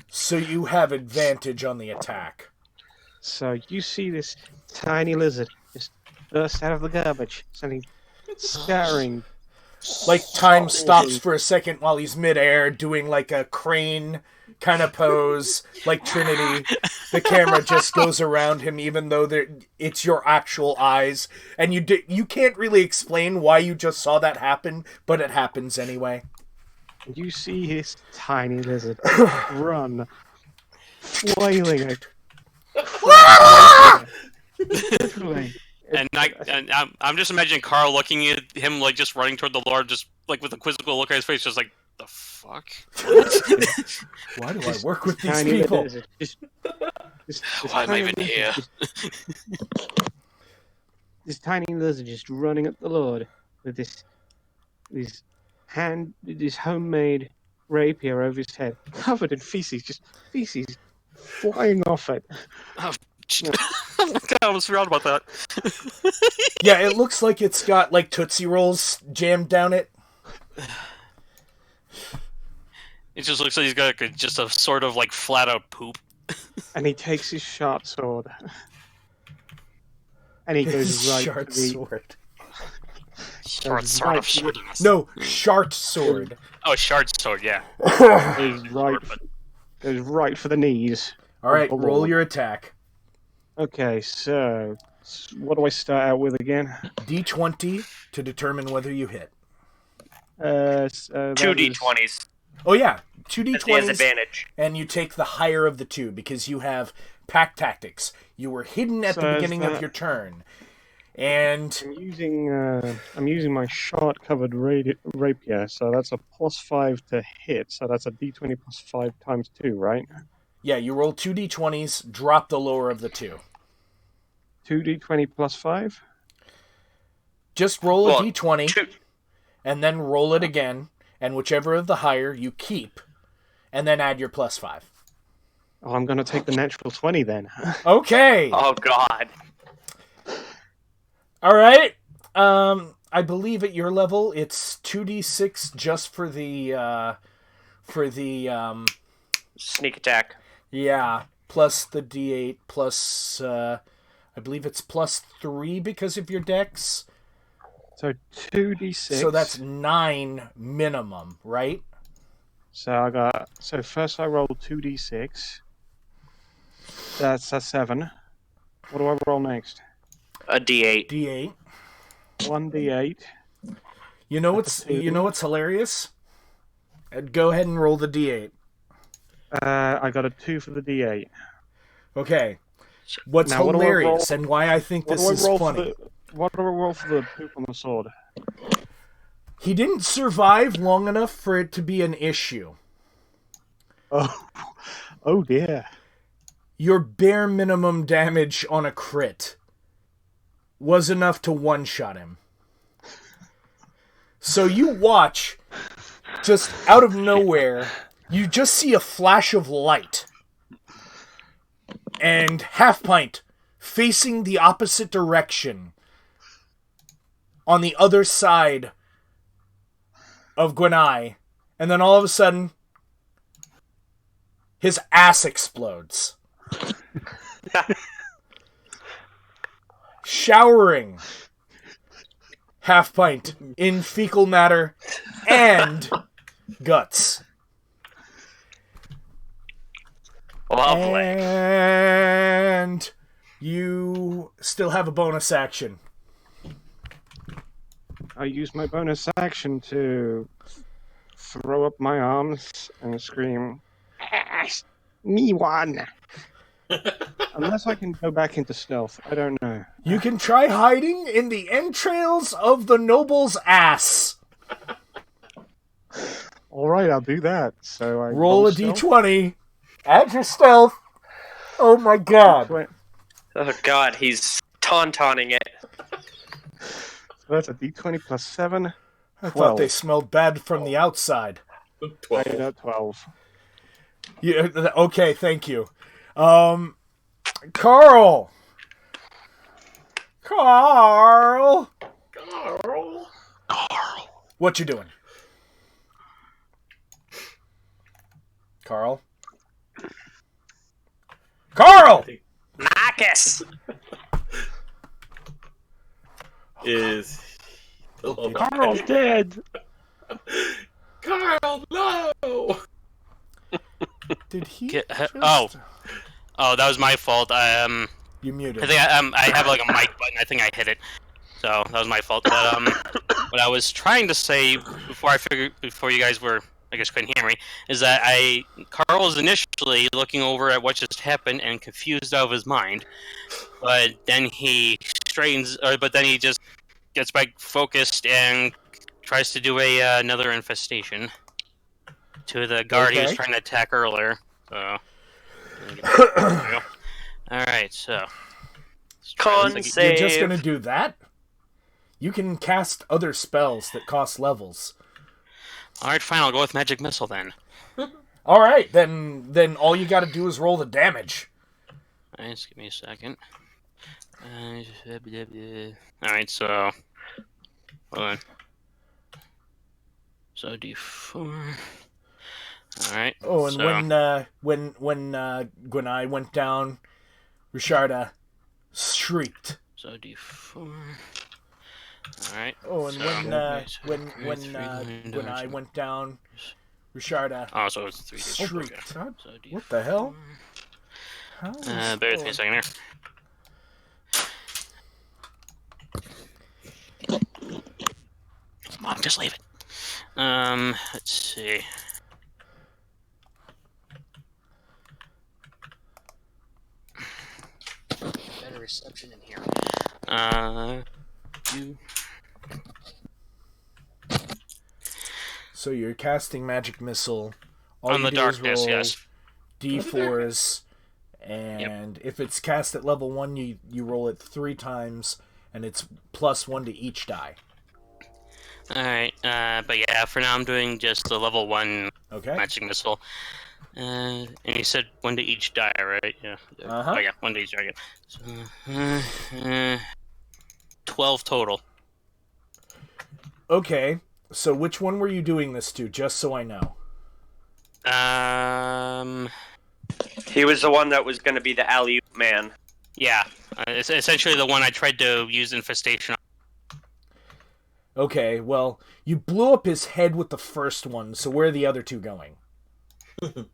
so you have advantage on the attack. So you see this tiny lizard just burst out of the garbage, sending scattering. Like time stops for a second while he's midair, doing like a crane kind of pose, like Trinity. The camera just goes around him, even though it's your actual eyes, and you can't really explain why you just saw that happen, but it happens anyway. You see his tiny lizard run, flailing. Literally. And I'm just imagining Carl looking at him like just running toward the Lord, just like with a quizzical look on his face, just like, the fuck? Why do I work with these people? Why am I even here? This tiny lizard just running at the Lord with this homemade rapier over his head, covered in feces, just feces flying off it. Oh my god, I almost forgot about that. Yeah, it looks like it's got like Tootsie Rolls jammed down it. It just looks like he's got like just a sort of like flat out poop. And he takes his short sword. And he goes right short to the... sword. Short sword of swordiness. No, short sword. Oh, shard sword, yeah. Goes right for the knees. Alright, roll your attack. Okay, so what do I start out with again? D20 to determine whether you hit. 2 D20s. Oh yeah, 2 That's D20s. the advantage. And you take the higher of the two because you have pack tactics. You were hidden at the beginning of your turn. And I'm using my short covered rapier, so that's a +5 to hit, so that's a D20 +5 times 2, right? yeah, you roll 2 D20s, drop the lower of the two. 2D20 +5? Just roll a D20 and then roll it again, and whichever of the higher you keep, and then add your +5. Oh, I'm going to take the natural 20 then. Okay. Oh god. All right. I believe at your level it's 2d6 just for the Sneak attack. yeah, plus the d8 plus I believe it's +3 because of your dex. So 2d6. So that's 9 minimum, right? So first I roll 2d6. That's a 7. What do I roll next? A D8. D8. 1d8. You know what's hilarious? Go ahead and roll the d8. I got a 2 for the d8. Okay. What's Now, what do I hilarious roll- and why I think this is funny. What do I roll for the poop on the sword? He didn't survive long enough for it to be an issue. Oh dear. Your bare minimum damage on a crit was enough to one-shot him. So you watch, just out of nowhere, you just see a flash of light. And Half Pint, facing the opposite direction, on the other side of Gwenai, and then all of a sudden, his ass explodes. Showering Half Pint in fecal matter and guts. Lovely. And you still have a bonus action. I use my bonus action to throw up my arms and scream, "Yes, me one!" Unless I can go back into stealth, I don't know. You can try hiding in the entrails of the noble's ass. All right, I'll do that. So I Roll a stealth. d20. Add your stealth. Oh my god. Oh god, he's tauntaunting it. So that's a d20 plus 7. I 12. thought they smelled bad from the outside. 12. I got 12. Yeah, okay, thank you. Carl! Carl! What you doing? Carl? Carl! Marcus! Is Carl's dead. Carl, no! Did he Get- just... Oh, that was my fault. You muted. I think I have like a mic button. I think I hit it, so that was my fault. But what I was trying to say before you guys were, I guess, couldn't hear me, is that Carl was initially looking over at what just happened and confused out of his mind, but then he just gets back focused and tries to do another infestation to the guard he was Okay. trying to attack earlier. So. Alright, so. Con You're save. just gonna do that? You can cast other spells that cost levels. Alright, fine, I'll go with Magic Missile then. Alright, then all you gotta do is roll the damage. Alright, just give me a second. Alright, so. Hold on. So D4. Alright. Oh, and so, when Gwenai went down, Risharda shrieked. So D4. Alright. Oh, and so, when Gwenai went down, Risharda Oh, so it's 3D. shrieked. So D4. What the hell? How is Bear with me a second here. Mom, just leave it. Let's see. Better reception in here. You. So you're casting magic missile. All On you the do darkness, is roll yes. D4s, and if it's cast at level 1, you roll it 3 times, and it's +1 to each die. Alright, but yeah, for now I'm doing just the level 1 Okay. magic missile. And you said 1 to each die, right? Yeah. Uh-huh. Oh yeah, 1 to each die. So, 12 total. Okay. So which one were you doing this to, just so I know? He was the one that was going to be the alley-oop man. Yeah. It's essentially the one I tried to use infestation on. Okay, well, you blew up his head with the first one, so where are the other two going? Let's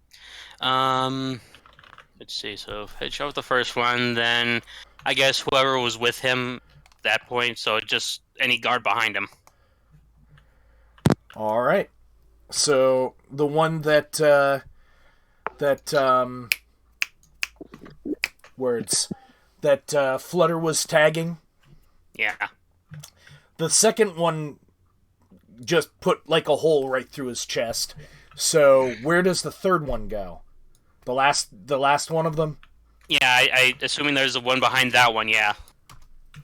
see, so headshot with the first one, then I guess whoever was with him at that point, so just any guard behind him. Alright. So, the one that Flutter was tagging, Yeah. the second one just put like a hole right through his chest. So, where does the third one go? The last one of them? Yeah, I assuming there's the one behind that one, yeah.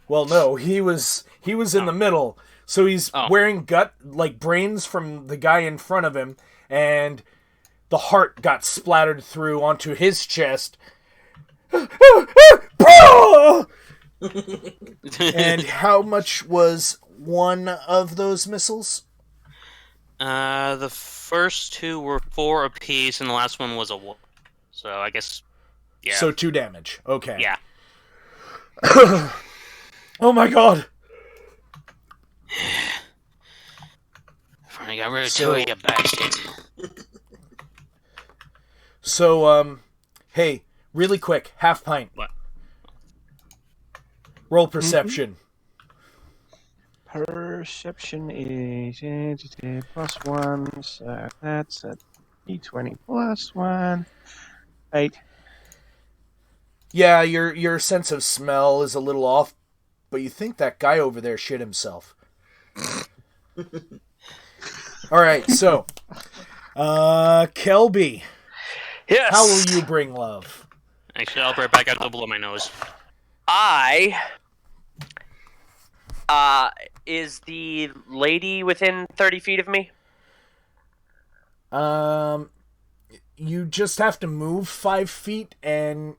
Well, no, he was in the middle. So he's wearing brains from the guy in front of him, and the heart got splattered through onto his chest. And how much was one of those missiles? The first 2 were 4 apiece, and the last one was a wolf. So I guess, yeah. So 2 damage. Okay. Yeah. Oh my god! Finally got rid of 2 of you bastards. So, hey, really quick, half pint. What? Roll perception. perception is +1, so that's a d20 +1. 8. Yeah, your sense of smell is a little off, but you think that guy over there shit himself. All right, so, Kelby, Yes. how will you bring love? Actually, I'll bring it back out to blow my nose. Is the lady within 30 feet of me? You just have to move 5 feet and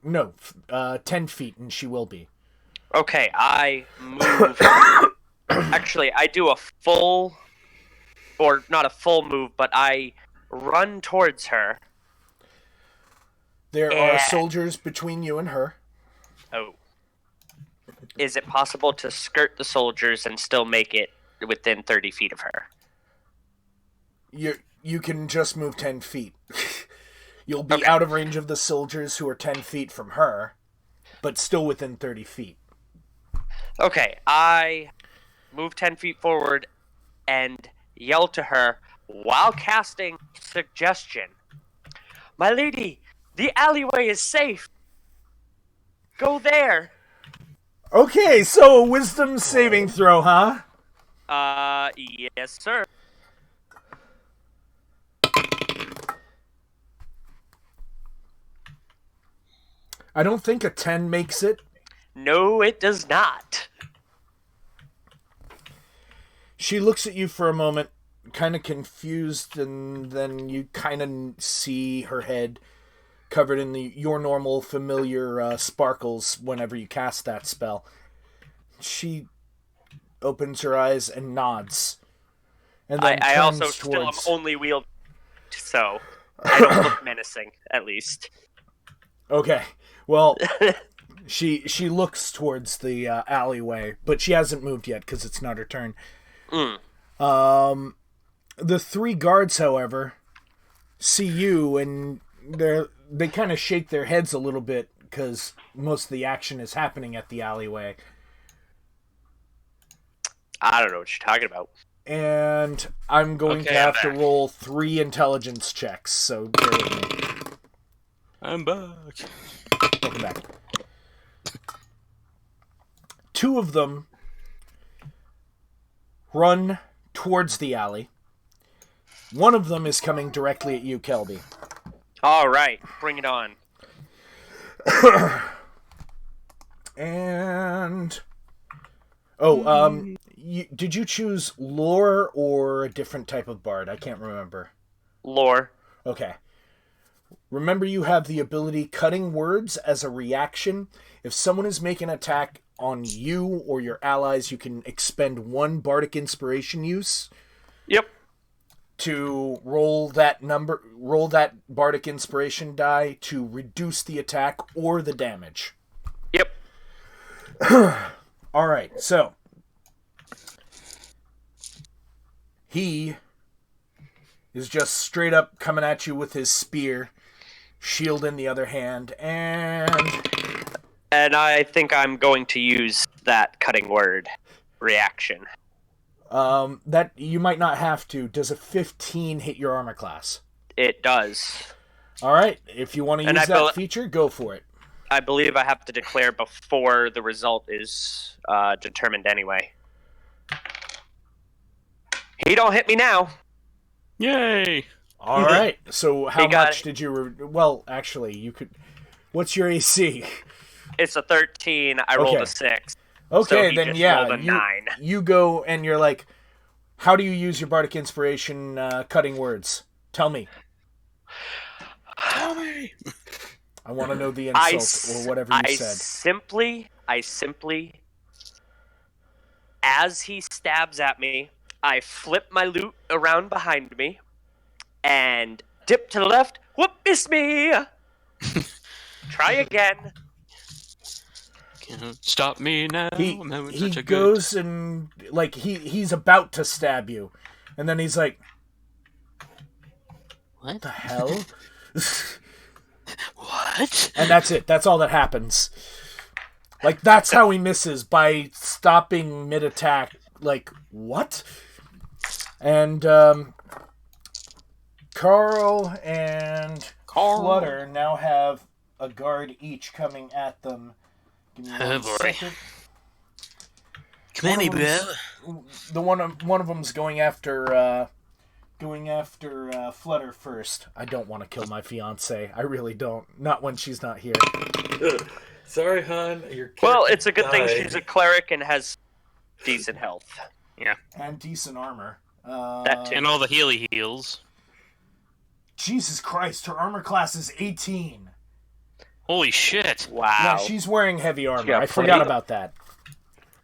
10 feet, and she will be. Okay, I move. Actually, I do a full, or not a full move, but I run towards her. There are soldiers between you and her. Oh. Is it possible to skirt the soldiers and still make it within 30 feet of her? You can just move 10 feet. You'll be out of range of the soldiers who are 10 feet from her, but still within 30 feet. Okay, I move 10 feet forward and yell to her while casting suggestion. My lady, the alleyway is safe. Go there. Okay, so a wisdom saving throw, huh? Yes, sir. I don't think a 10 makes it. No, it does not. She looks at you for a moment, kind of confused, and then you kind of see her head covered in your normal familiar sparkles whenever you cast that spell. She opens her eyes and nods. And then I also towards... still am only wielding, so I don't look menacing, at least. Okay, well, she looks towards the alleyway, but she hasn't moved yet because it's not her turn. The 3 guards, however, see you, and they kind of shake their heads a little bit because most of the action is happening at the alleyway. I don't know what you're talking about. And I'm going to have to roll 3 intelligence checks, so bear with me. I'm back. Welcome back. 2 of them run towards the alley. 1 of them is coming directly at you, Kelby. All right, bring it on. And... did you choose lore or a different type of bard? I can't remember. Lore. Okay. Remember, you have the ability cutting words as a reaction. If someone is making an attack on you or your allies, you can expend 1 bardic inspiration use. Yep. To roll that bardic inspiration die to reduce the attack or the damage. Yep. All right, so he is just straight up coming at you with his spear, shield in the other hand, and I think I'm going to use that cutting word reaction. That you might not have to. Does a 15 hit your armor class? It does. All right, if you want to use that feature, go for it. I believe I have to declare before the result is determined anyway. He don't hit me now. Yay! All right, so how much did you... Well, actually, you could... What's your AC? It's a 13. I rolled a 6. Okay, so then you go and you're like, how do you use your bardic inspiration cutting words? Tell me. Tell me. I want to know the insult or whatever you said. I simply, as he stabs at me, I flip my loot around behind me and dip to the left. Whoop, miss me. Try again. Can't stop me now. He goes and like he's about to stab you, and then he's like, "What the hell?" What? And that's it. That's all that happens. Like, that's how he misses, by stopping mid-attack like, what? And Carl and Flutter now have a guard each coming at them. Give me one second. Come at me, bro. One of them's going after Flutter first. I don't want to kill my fiance. I really don't. Not when she's not here. Sorry, hon. Well, it's a good thing she's a cleric and has decent health. Yeah. And decent armor. That too. And all the Healy heals. Jesus Christ, her armor class is 18. Holy shit. Wow. Yeah, she's wearing heavy armor. got I forgot plenty. about that.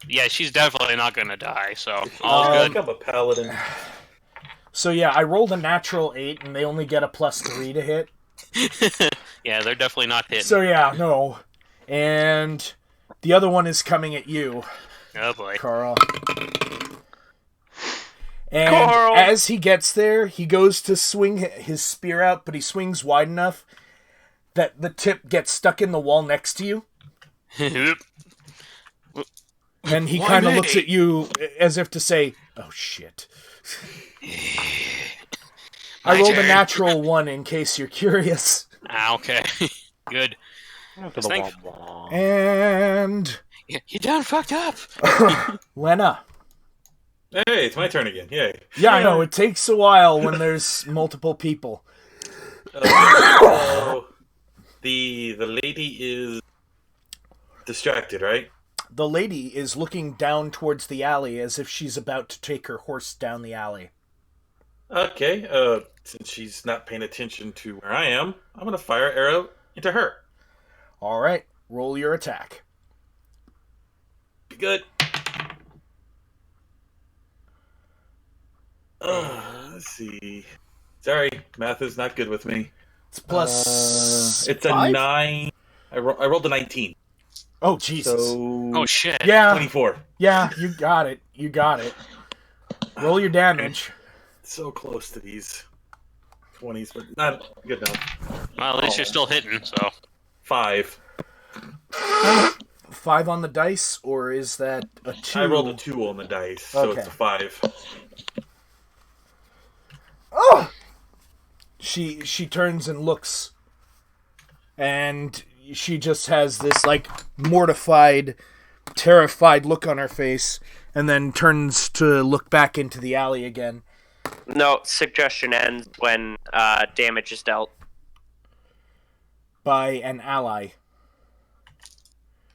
Yeah, she's definitely not gonna die, so all good. I'm a paladin. So yeah, I rolled a natural 8, and they only get a +3 to hit. Yeah, they're definitely not hitting. So yeah, no. And the other one is coming at you, Oh boy. Carl. And Carl! as he gets there, he goes to swing his spear out, but he swings wide enough that the tip gets stuck in the wall next to you. And he Why kind of me? looks at you as if to say, "Oh shit." I rolled a turn. natural 1 in case you're curious. Ah, okay. Good. Thank- And You done fucked up. Lena. Hey, it's my turn again. Yay. Yeah, I know, it takes a while when there's multiple people. So the lady is distracted, right? The lady is looking down towards the alley as if she's about to take her horse down the alley. Okay. Since she's not paying attention to where I am, I'm gonna fire an arrow into her. All right, roll your attack. Be good. Let's see. Sorry, math is not good with me. It's plus. It's a 5? 9. I rolled a 19. Oh Jesus! So Oh shit. Yeah, 24. yeah, you got it. You got it. Roll your damage. So close to these 20s, but not good enough. Well, at least you're still hitting, so. 5. 5 on the dice, or is that a 2? I rolled a 2 on the dice, so Okay. it's a 5. Oh! She turns and looks, and she just has this like mortified, terrified look on her face, and then turns to look back into the alley again. No, suggestion ends when damage is dealt. By an ally.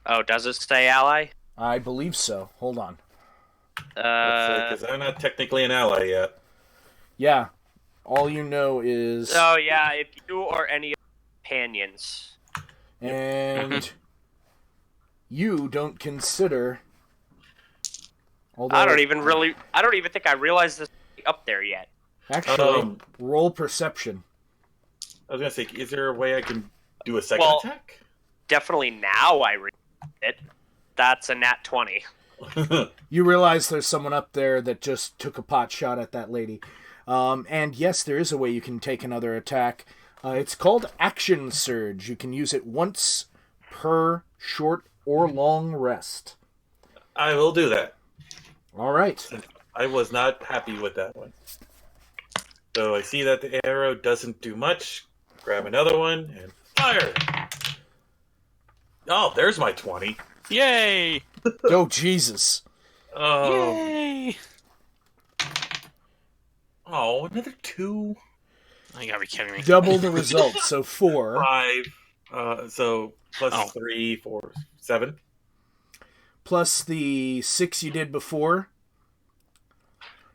Oh, does it say ally? I believe so. Hold on. Because I'm not technically an ally yet. Yeah. All you know is... Oh, yeah, if you or any companions. And you don't consider... Although, I don't even think I realized this up there yet. Actually, roll perception. I was going to say, is there a way I can do a second Well- attack? Definitely now I read it. That's a nat 20. You realize there's someone up there that just took a pot shot at that lady. And yes, there is a way you can take another attack. It's called Action Surge. You can use it once per short or long rest. I will do that. All right. I was not happy with that one. So I see that the arrow doesn't do much. Grab another one and fire. Oh, there's my 20. Yay! Oh, Jesus. Oh, Yay! oh, another 2. You gotta be kidding me. Double the result, so 4. 5. So plus 3, 4, 7. Plus the 6 you did before.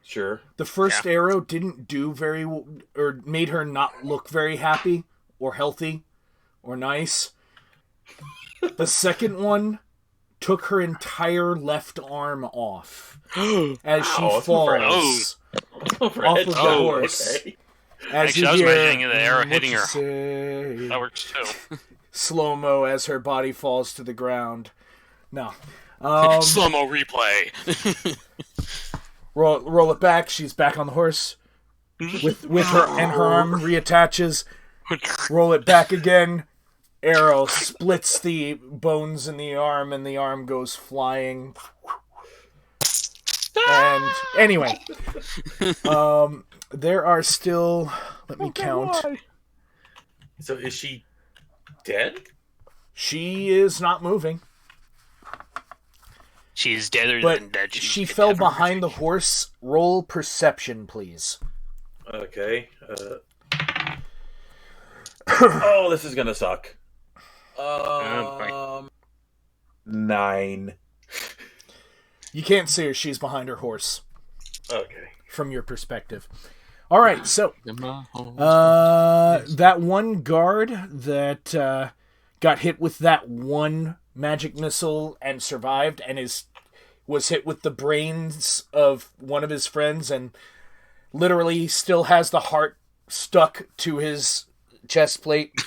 Sure. The first arrow didn't do very... or made her not look very happy or healthy or nice. The second one took her entire left arm off as she Ow, falls off of the horse. Okay. As Actually, you I was hear, imagining the arrow "What hitting you her." say?" That works too. Slow-mo as her body falls to the ground. No. Slow-mo replay. Roll it back. She's back on the horse. With her and her arm reattaches. Roll it back again. Arrow splits the bones in the arm, and the arm goes flying. And anyway, there are still. Let me count. Why? So is she dead? She is not moving, She's deader but than dead. she fell behind the horse. Roll perception, please. Okay. Oh, this is gonna suck. 9. You can't see her. She's behind her horse. Okay. From your perspective. All right, so that one guard that got hit with that one magic missile and survived, and was hit with the brains of one of his friends, and literally still has the heart stuck to his chest plate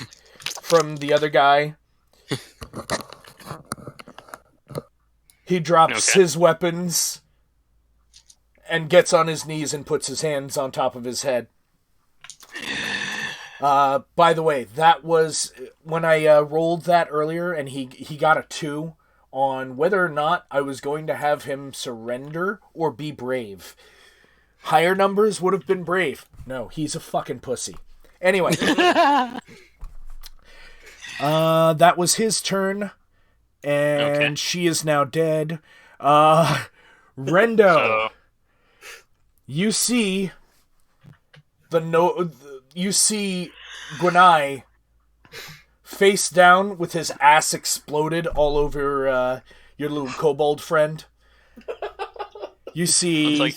from the other guy. He drops his weapons and gets on his knees and puts his hands on top of his head. By the way, that was when I rolled that earlier, and he got a 2 on whether or not I was going to have him surrender or be brave. Higher numbers would have been brave. No, he's a fucking pussy. Anyway. That was his turn, and she is now dead. Rendo. You see you see Gwenai face down with his ass exploded all over your little kobold friend. You see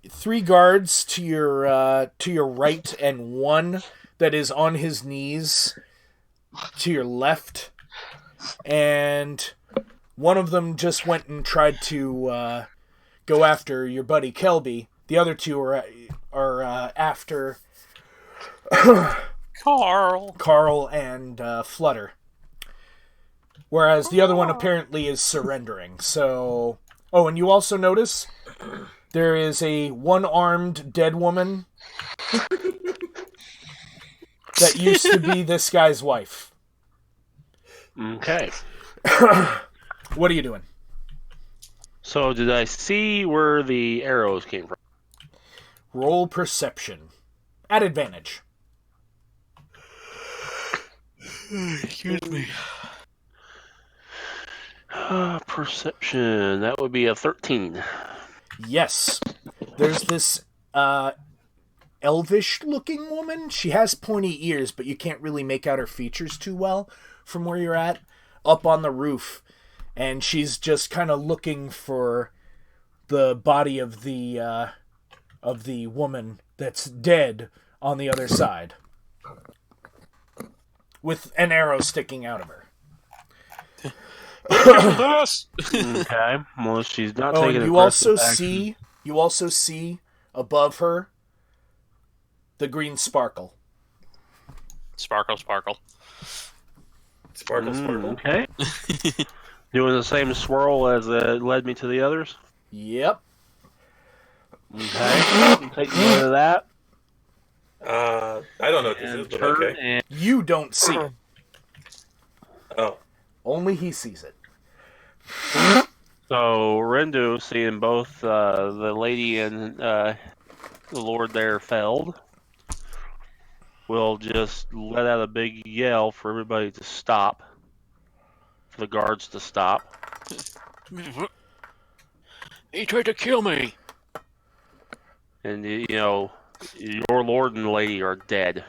3 guards to your right and 1 that is on his knees to your left, and one of them just went and tried to go after your buddy Kelby. The other 2 are after Carl and Flutter. Whereas the other one apparently is surrendering. So, and you also notice there is a one-armed dead woman that used to be this guy's wife. Okay. What are you doing? So did I see where the arrows came from? Roll perception. At advantage. Excuse me. Perception. That would be a 13. Yes. There's this elvish-looking woman. She has pointy ears, but you can't really make out her features too well from where you're at. Up on the roof. And she's just kind of looking for the body of the woman that's dead on the other side. With an arrow sticking out of her. Okay. Well, she's not taking and you also see above her the green sparkle. Sparkle. Sparkle. Okay. Doing the same swirl as led me to the others? Yep. Okay. Take note of that. I don't know what this is, but okay. You don't see it. Oh. Only he sees it. So, Rendu, seeing both the lady and the Lord there felled, will just let out a big yell for everybody to stop. For the guards to stop. He tried to kill me. And, your Lord and lady are dead.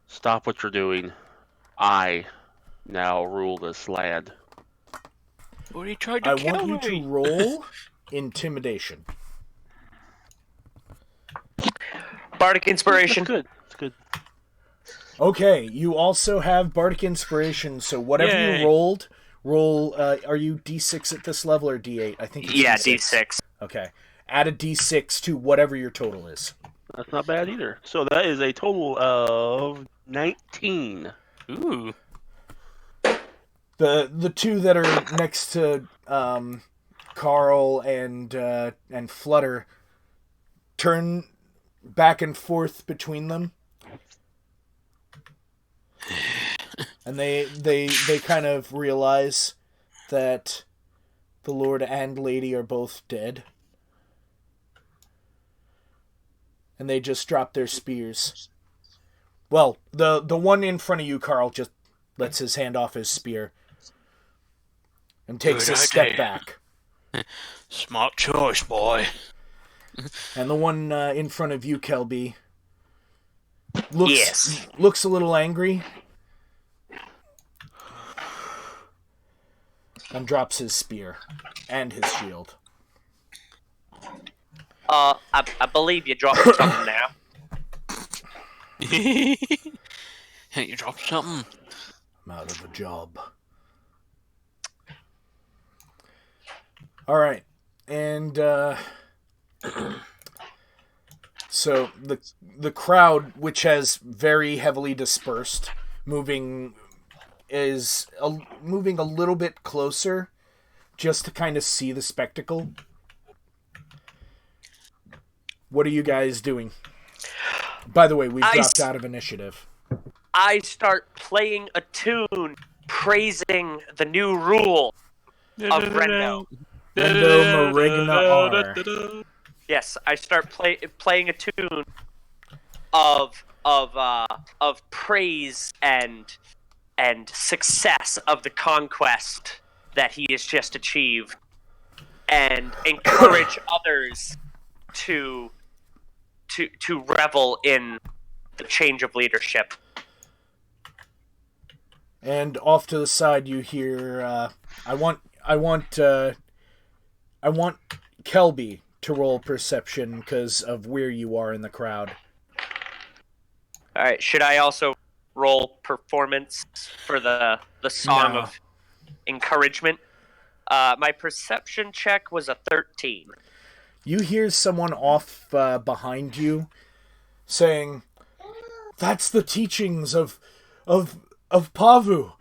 Stop what you're doing. I now rule this land. But he tried to kill me. I want you to roll intimidation. Bardic Inspiration. That's good. That's good. Okay, you also have Bardic Inspiration, so whatever you roll, are you D6 at this level or D8? I think it's D6. Okay. Add a D6 to whatever your total is. That's not bad either. So that is a total of 19. Ooh. The 2 that are next to Carl and Flutter turn back and forth between them. And they kind of realize that The Lord and Lady are both dead. And they just drop their spears. Well, the one in front of you, Carl, just lets his hand off his spear. And takes a step back. Smart choice, boy. And the one in front of you, Kelby, looks a little angry. And drops his spear. And his shield. I believe you dropped something now. You dropped something? I'm out of a job. Alright. And, so, the crowd, which has very heavily dispersed, moving a little bit closer, just to kind of see the spectacle. What are you guys doing? By the way, we've dropped out of initiative. I start playing a tune praising the new rule of Rendo. Rendo Marigna R. Yes, I start playing a tune of praise and success of the conquest that he has just achieved, and encourage others to revel in the change of leadership. And off to the side, you hear, I want Kelby to roll perception because of where you are in the crowd. All right. Should I also roll performance for the song of encouragement? My perception check was a 13. You hear someone off behind you saying, "That's the teachings of Pavu.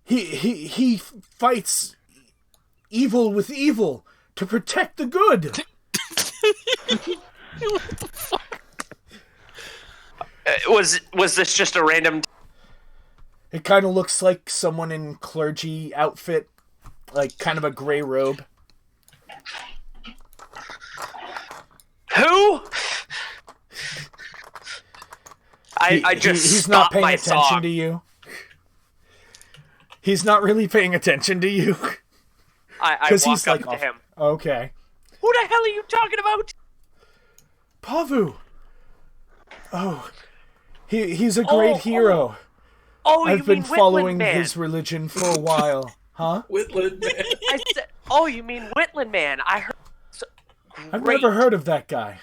He fights evil with evil to protect the good." What the fuck? Was this just a random? It kind of looks like someone in clergy outfit, like kind of a gray robe. Who? I just he's not paying my attention song. to you. He's not really paying attention to you. I walk he's up like, to him. Okay. Who the hell are you talking about? Pavu. Oh, he's a great hero. Oh, I've you been mean following Whitland Man. his religion for a while. Huh? Whitland Man. I said, oh, you mean Whitland Man? I heard. I've Great. never heard of that guy.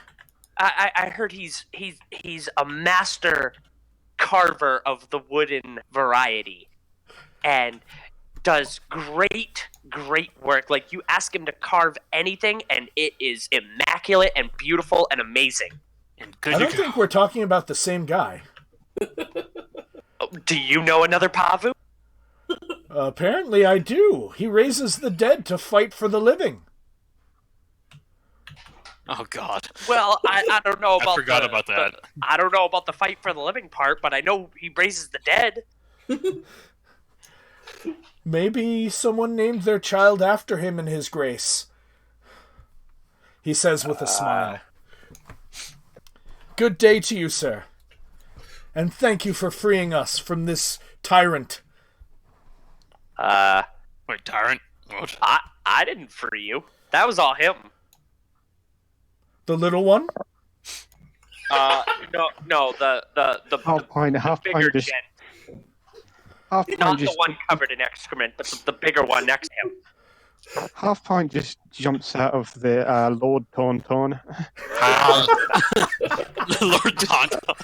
I heard he's a master carver of the wooden variety, and does great work. Like, you ask him to carve anything, and it is immaculate and beautiful and amazing. And I don't think we're talking about the same guy. Do you know another Pavu? Apparently I do. He raises the dead to fight for the living. Oh God. Well, I don't know about. I forgot about that. I don't know about the fight for the living part, but I know he raises the dead. Maybe someone named their child after him in his grace. He says with a smile. Good day to you, sir. And thank you for freeing us from this tyrant. Wait, tyrant? What? I didn't free you. That was all him. The little one? No, the Half pint bigger just gen. half Not pint the just one covered in excrement, but the bigger one next to him. half pint just jumps out of the Lord Tauntaun. Lord Tauntaun.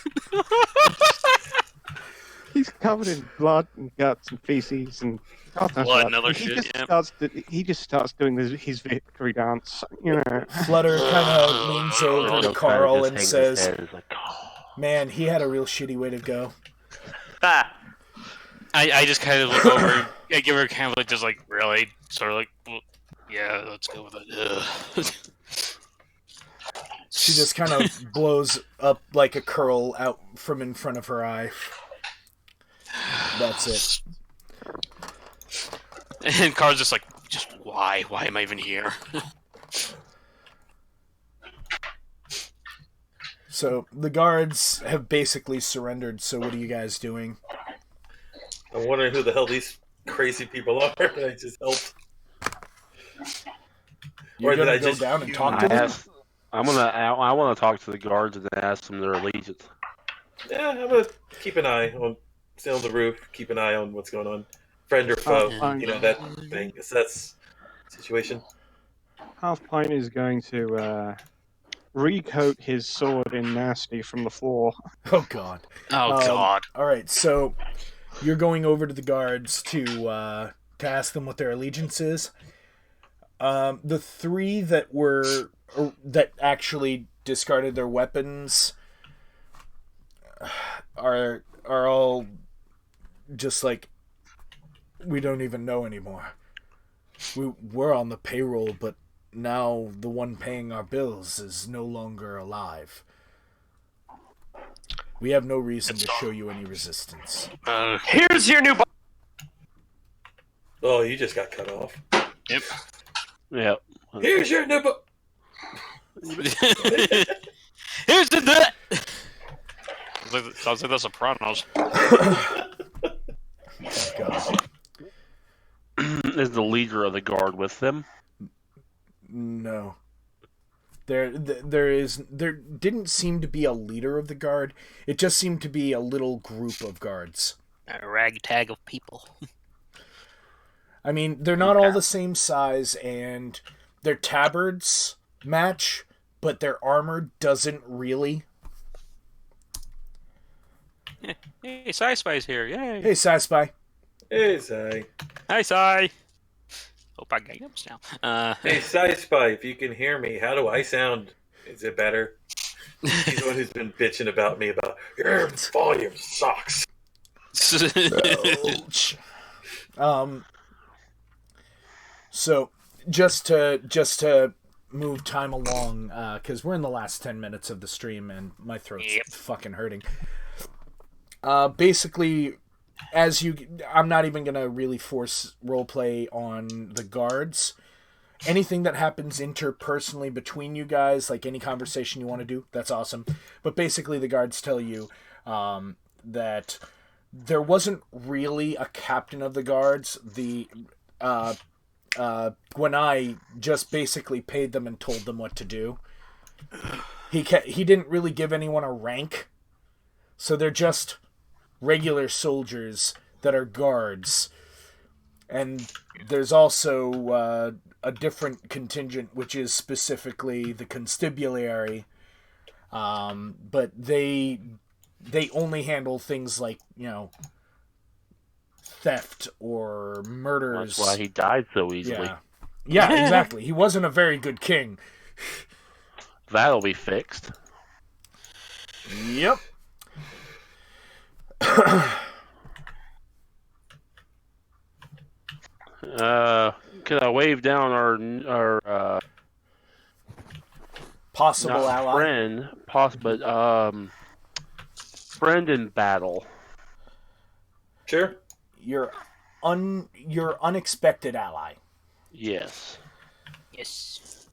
He's covered in blood and guts and feces and God knows Blood what. and other he shit, Just yeah. he just starts doing his victory dance. You know. Flutter kind of leans over to Carl and says, Like, oh. "Man, he had a real shitty way to go." Ah, I just kind of look over. I give her kind of like just like really sort of like, well, yeah, let's go with it. She just kind of blows up like a curl out from in front of her eye. That's it. And Carl's just like, Just why? Why am I even here? So the guards have basically surrendered. So what are you guys doing? I'm wondering who the hell these crazy people are that I just helped. You're Or did gonna I go just down and use- talk to them? I want to talk to the guards and ask them their allegiance. Yeah, I'm gonna keep an eye on, stay on the roof, keep an eye on what's going on, friend or foe, that thing. That's the situation. Half Pint is going to recoat his sword in nasty from the floor. Oh God. Oh God. All right, so you're going over to the guards to ask them what their allegiance is. The three that actually discarded their weapons are all just like, we don't even know anymore. We're on the payroll, but now the one paying our bills is no longer alive. We have no reason to show you any resistance. Here's your new. Oh, you just got cut off. Yep. Yep. Here's your new. Here's the. Sounds like the Sopranos. God. Is the leader of the guard with them? No. There didn't seem to be a leader of the guard. It just seemed to be a little group of guards. A ragtag of people. I mean, they're not all the same size, and their tabards match, but their armor doesn't really. Hey, PsySpy's here. Yay. Hey, PsySpy. Hey, Psy. Hi, Psy. Hope I got ups now. Hey, PsySpy, if you can hear me, how do I sound? Is it better? He's the one who's been bitching about me about your volume sucks. Ouch. So just to move time along, because we're in the last 10 minutes of the stream and my throat's fucking hurting. Basically, I'm not even gonna really force roleplay on the guards. Anything that happens interpersonally between you guys, like any conversation you want to do, that's awesome. But basically, the guards tell you that there wasn't really a captain of the guards. The Gwenai just basically paid them and told them what to do. He didn't really give anyone a rank, so they're just regular soldiers that are guards. And there's also a different contingent, which is specifically the constabulary, but they only handle things like, theft or murders. That's why he died so easily. Yeah, exactly. He wasn't a very good king. That'll be fixed. Yep. Could I wave down our possible ally? Friend in battle. Sure. Your unexpected ally. Yes. Yes.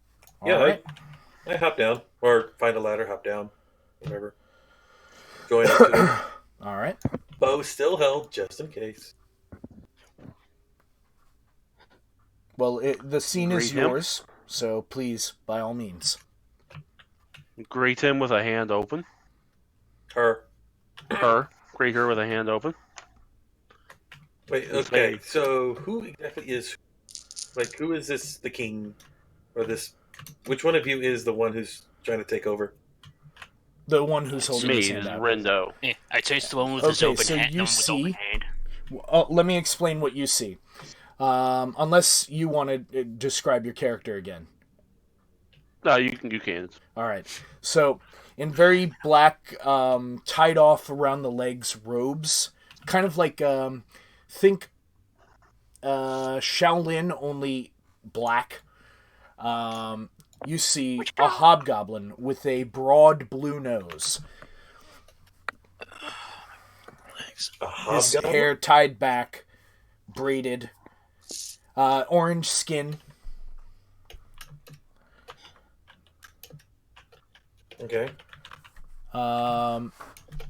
Yeah, Alright. I hop down. Or find a ladder, hop down. Whatever. Join up to it. Alright. Bow still held, just in case. Well, the scene is Greet him. yours, so please, by all means. Greet him with a hand open. Her. Greet her with a hand open. Wait, okay, so who exactly is... who is this, the king? Or this... Which one of you is the one who's trying to take over? The one who's holding Me, his this hand is out. Rendo. Yeah, I chased the one with his Okay, open so hand. you the one with see- open hand. Let me explain what you see. Unless you want to describe your character again. No, you can. All right. So, in very black, tied off around the legs robes, kind of like, think Shaolin, only black. You see a hobgoblin with a broad blue nose. A His hobgoblin? hair tied back, braided. Orange skin. Okay.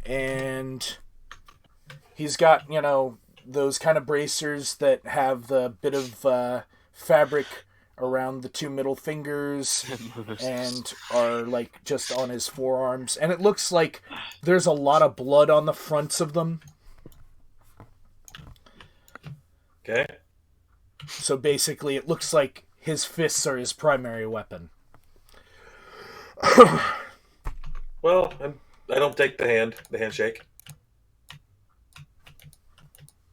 And he's got, those kind of bracers that have the bit of fabric around the two middle fingers and are like just on his forearms. And it looks like there's a lot of blood on the fronts of them. Okay. So basically it looks like his fists are his primary weapon. Well, I don't take the handshake.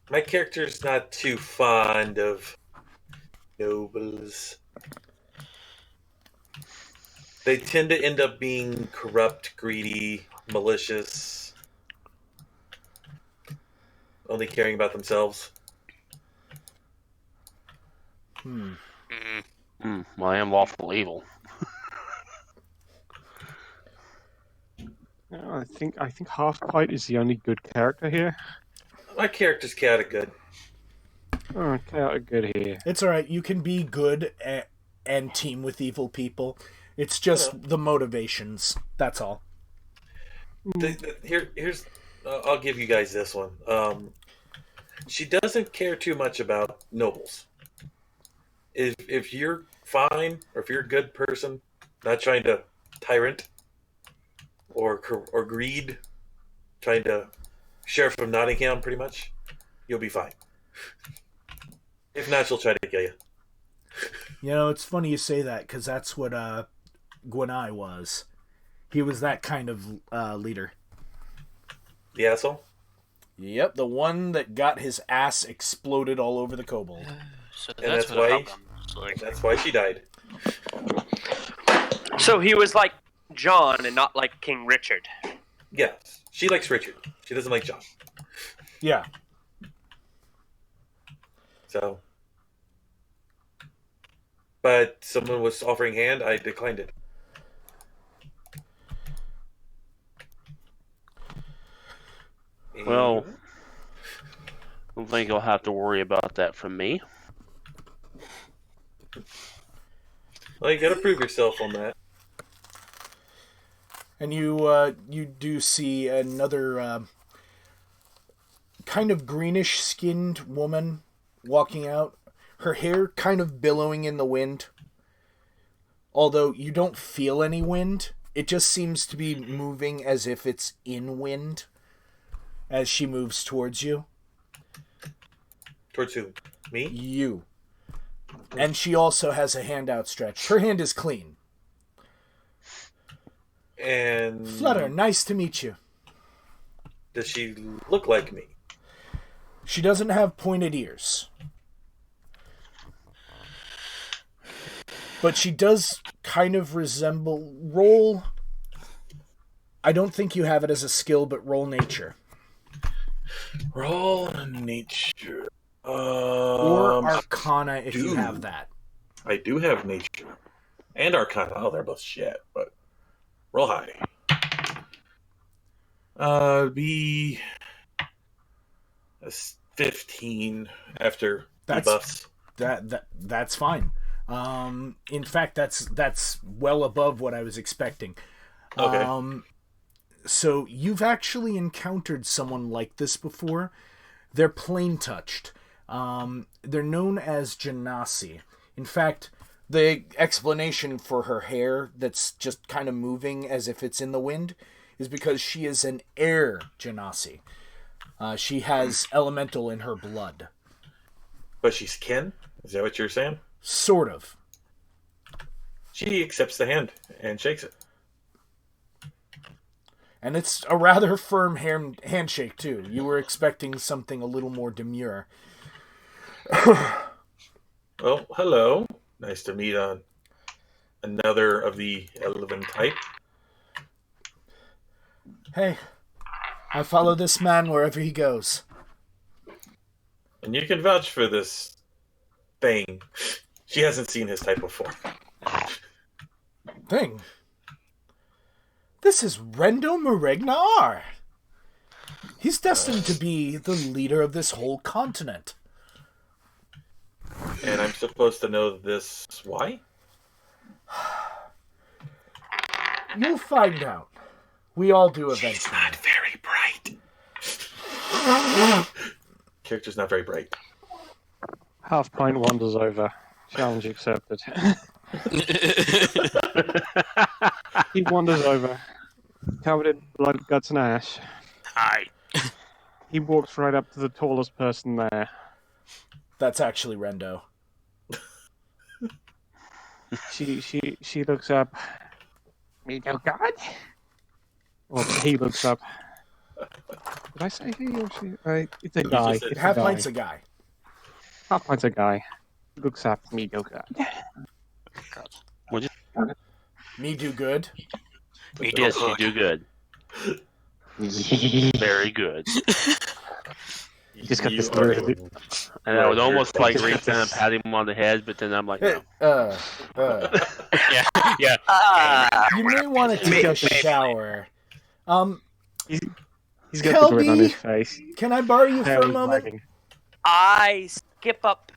My character's not too fond of nobles. They tend to end up being corrupt, greedy, malicious, only caring about themselves. Well, I am lawful evil. I think Half-Pint is the only good character here. My character's chaotic good. Oh, chaotic good here. It's alright, you can be good and team with evil people. It's just the motivations. That's all. Here's I'll give you guys this one. She doesn't care too much about nobles. If you're fine, or if you're a good person, not trying to tyrant or greed, trying to Sheriff of Nottingham, pretty much, you'll be fine. If not, she'll try to kill you. It's funny you say that, because that's what Gwenai was. He was that kind of leader. The asshole? Yep, the one that got his ass exploded all over the kobold. So And that's why she died. So he was like John and not like King Richard. Yeah, she likes Richard. She doesn't like John. Yeah. So, but someone was offering hand. I declined it. Well, I don't think you'll have to worry about that from me. Well, you gotta prove yourself on that. And you do see another kind of greenish-skinned woman walking out. Her hair kind of billowing in the wind. Although you don't feel any wind. It just seems to be moving as if it's in wind as she moves towards you. Towards who? Me? You. And she also has a hand outstretched. Her hand is clean. And Flutter, nice to meet you. does she look like me? She doesn't have pointed ears. But she does kind of resemble... Roll... I don't think you have it as a skill, but roll nature. Roll nature. Or Arcana if you have that. I do have nature. And Arcana. Oh, they're both shit, but roll high. Be a 15 after debuffs. That's fine. In fact, that's well above what I was expecting. Okay. So you've actually encountered someone like this before. They're plain touched. They're known as Genasi. In fact, the explanation for her hair that's just kind of moving as if it's in the wind is because she is an air Genasi. She has elemental in her blood. But she's kin? Is that what you're saying? Sort of. She accepts the hand and shakes it. And it's a rather firm handshake, too. You were expecting something a little more demure. Well, hello. Nice to meet on another of the Elven type. Hey, I follow this man wherever he goes. And you can vouch for this thing. She hasn't seen his type before. Thing? This is Rendo Meregnar. He's destined to be the leader of this whole continent. And I'm supposed to know this. Why? You'll find out. We all do eventually. She's not very bright. Character's not very bright. Half pint wanders over. Challenge accepted. He wanders over, covered in blood, guts, and ash. Hi. He walks right up to the tallest person there. That's actually Rendo. She looks up. Me no god. Or he looks up. Did I say he or she? It's a guy. It's Half a guy. Pint's a guy. Half pint's a guy. He looks up. Me no god. Me do good. Yes, you do good. Very good. You just got this You are weird. doing- And I would almost like Just reach got down and this- pat him on the head, but then I'm like, no. Yeah. You may want to take a shower. He's got the grin on Kelby? his face. Can I borrow you for Tail a is moment? wagging. I skip up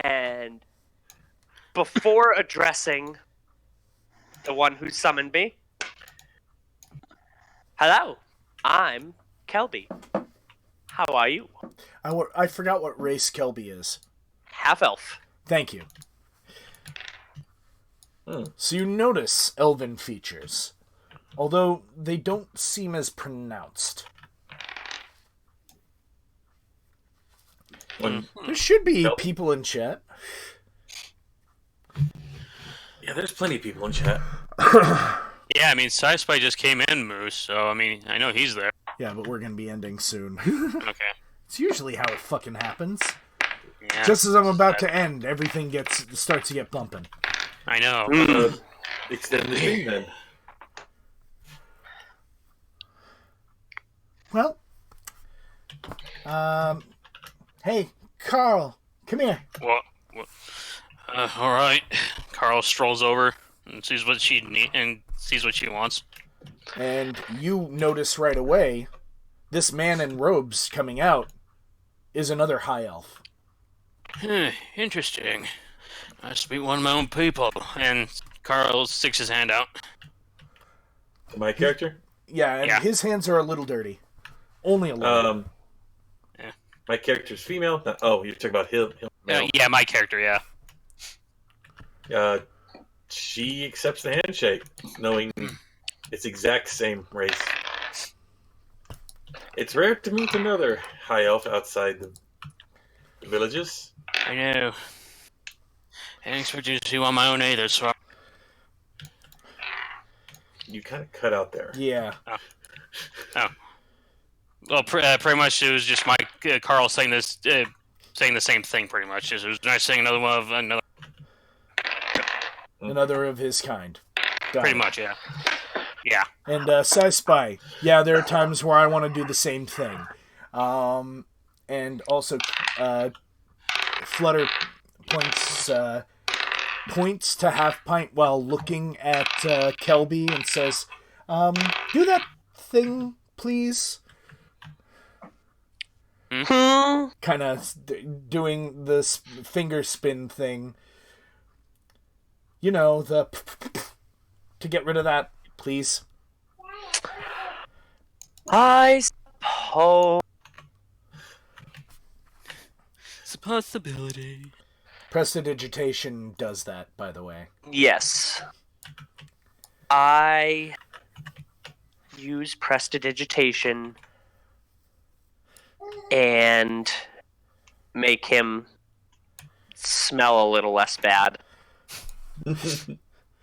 and before addressing the one who summoned me, hello, I'm Kelby. How are you? I forgot what race Kelby is. Half elf. Thank you. So you notice elven features, although they don't seem as pronounced. There should be Nope. people in chat. Yeah, there's plenty of people in chat. Yeah, I mean, PsySpy just came in, Moose, so, I mean, I know he's there. Yeah, but we're gonna be ending soon. Okay. It's usually how it fucking happens. Yeah. Just as I'm about to end, everything starts to get bumping. I know. Extend the stream then. Well, hey, Carl, come here. What? All right. Carl strolls over and sees what she wants. And you notice right away, this man in robes coming out is another high elf. Interesting. Nice to meet one of my own people. And Carl sticks his hand out. My character? Yeah, and Yeah. his hands are a little dirty. Only a little. Yeah. My character's female. Oh, you're talking about him. male. Yeah, my character. Yeah. She accepts the handshake, knowing it's exact same race. It's rare to meet another high elf outside the villages. I know. I didn't expect you to see one of my own either. So. You kind of cut out there. Yeah. Well, pretty much it was just my Carl saying this, saying the same thing. Pretty much, it was nice saying another one of another. Another of his kind. Got Pretty it. much, yeah. Yeah. And PsySpy, yeah, there are times where I want to do the same thing. And also, Flutter points to Half Pint while looking at Kelby and says, "Do that thing, please." Kind of doing this finger spin thing. You know, the to get rid of that, please. I suppose. It's a possibility. Prestidigitation does that, by the way. Yes. I use prestidigitation and make him smell a little less bad.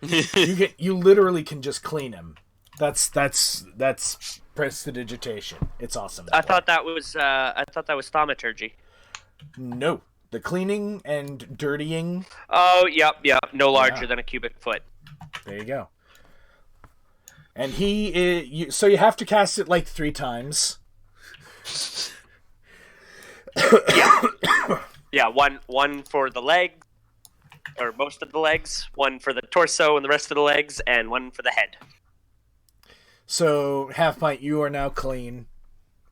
You literally can just clean him. That's prestidigitation. It's awesome. I thought that was thaumaturgy. No, the cleaning and dirtying. Oh, yep. No larger Yeah. than a cubic foot. There you go. And so you have to cast it like 3 times. Yeah, one for the leg, or most of the legs, one for the torso and the rest of the legs, and one for the head. So Half Pint, you are now clean.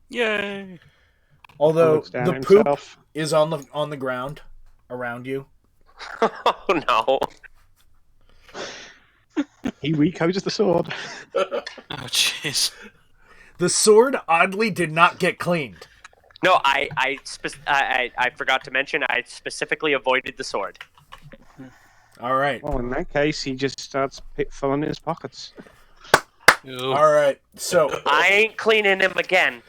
Yay! Although Looks down the at poop himself. is on the ground. around you. Oh no. He recodes the sword. Oh, jeez. The sword oddly did not get cleaned. No, I forgot to mention I specifically avoided the sword. All right. Well, in that case, he just starts filling his pockets. Ew. All right. So I ain't cleaning him again.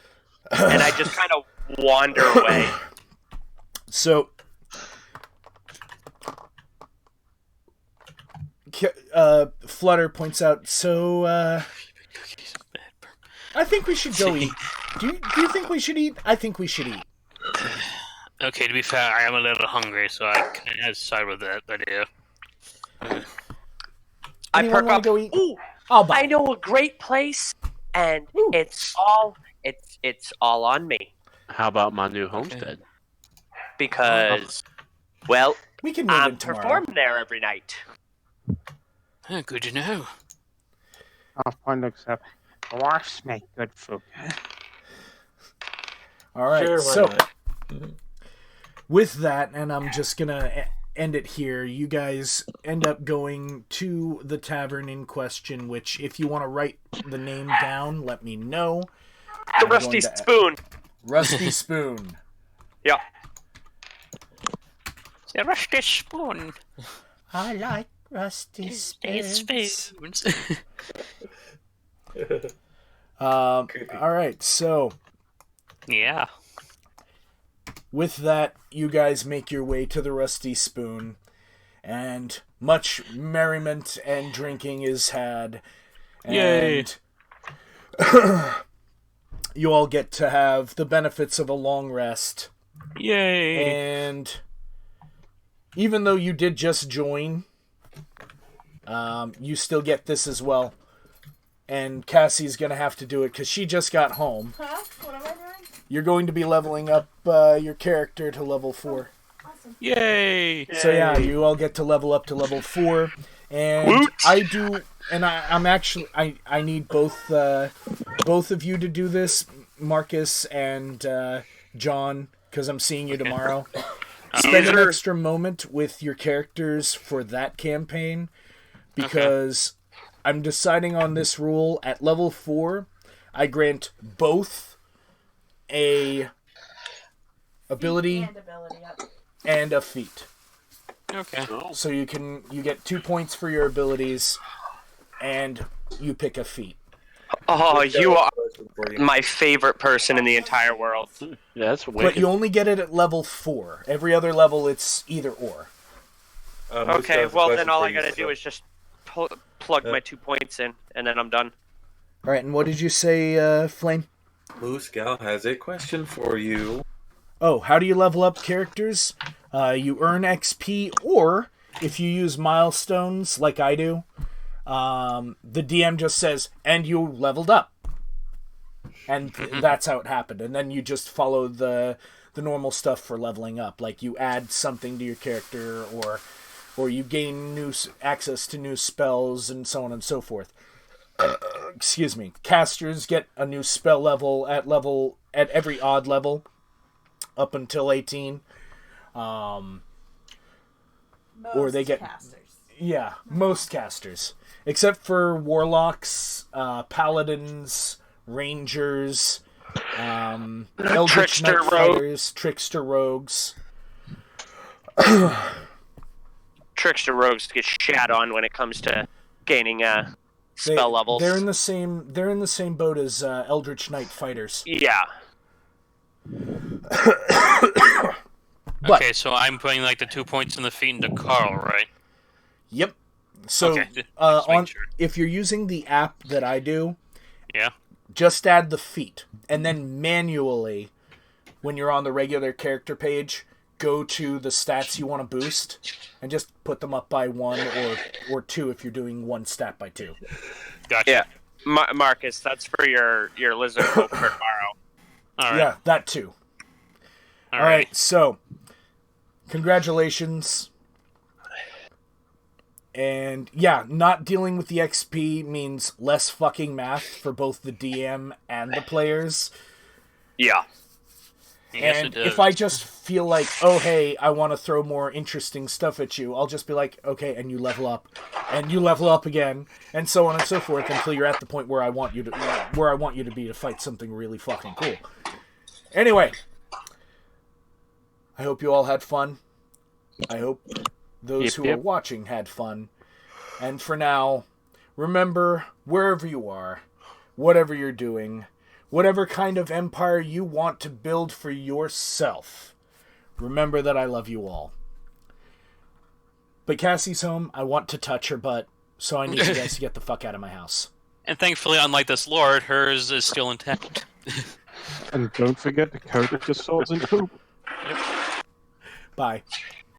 And I just kind of wander away. So, Flutter points out, so, I think we should go eat. Do you think we should eat? I think we should eat. Okay, to be fair, I am a little hungry, so I can side with that idea. I Anyone perk wanna up. go eat? Ooh, I'll buy. I know a great place, and Ooh. it's all on me How about my new homestead? because, well, We can move I in tomorrow. perform there every night. Oh, good to know. Half-Pint looks up. Dwarfs make good food. All right. Sure, why So, not? with that, and I'm just gonna end it here. You guys end up going to the tavern in question. Which, if you want to write the name down, let me know. The I'm Rusty going to- Spoon. Rusty Spoon. Yeah. The rusty spoon. I like rusty spoons. All right. So, Yeah. with that, you guys make your way to the Rusty Spoon, and much merriment and drinking is had. Yay. And you all get to have the benefits of a long rest. Yay. And even though you did just join, you still get this as well. And Cassie's going to have to do it because she just got home. Huh? What am I doing? You're going to be leveling up your character to level 4. Awesome. Yay. So yeah, you all get to level up to level 4. And Woot! I do, and I'm actually, I need both of you to do this, Marcus and John, because I'm seeing you tomorrow. Spend an Sure. extra moment with your characters for that campaign, because I'm deciding on this rule. At level 4, I grant both a ability And ability up. and a feat. Okay. So you get 2 points for your abilities, and you pick a feat. Oh, you are For you. my favorite person in the entire world. Yeah, that's But wicked. you only get it at level 4. Every other level, it's either or. Moose Okay, has a well question then all for I you, gotta so- do is just plug my 2 points in, and then I'm done. All right, and what did you say, Flame? Moose Gal has a question for you. Oh, how do you level up characters? You earn XP, or if you use milestones like I do, the DM just says, and you leveled up. And that's how it happened. And then you just follow the normal stuff for leveling up. Like you add something to your character, or you gain new access to new spells, and so on and so forth. Excuse me. Casters get a new spell level at every odd level up until 18. Most Or they get- casters. Yeah, most casters. Except for warlocks, paladins, rangers, eldritch Trickster knight rogue. fighters, trickster rogues. Trickster rogues get shat on when it comes to gaining spell levels. They're in the same boat as eldritch knight fighters. Yeah. But- Okay, so I'm putting like the 2 points in the feet into Carl, right? Yep. So Okay, just making sure. if you're using the app that I do, Yeah. just add the feat, and then manually, when you're on the regular character page, go to the stats you want to boost, and just put them up by 1 or 2 if you're doing 1 stat by 2. Gotcha. Yeah. Marcus, that's for your lizard folk for tomorrow. All right. Yeah, that too. All All right, so congratulations. And yeah, not dealing with the XP means less fucking math for both the DM and the players. Yeah. Yes, And it does. if I just feel like, oh, hey, I want to throw more interesting stuff at you, I'll just be like, okay, and you level up, and you level up again, and so on and so forth until you're at the point where I want you to be to fight something really fucking cool. Anyway, I hope you all had fun. I hope those who are watching had fun. And for now, remember, wherever you are, whatever you're doing, whatever kind of empire you want to build for yourself, remember that I love you all. But Cassie's home. I want to touch her butt, so I need you guys to get the fuck out of my house. And thankfully, unlike this lord, hers is still intact. And don't forget to coat your swords in hoop. Bye.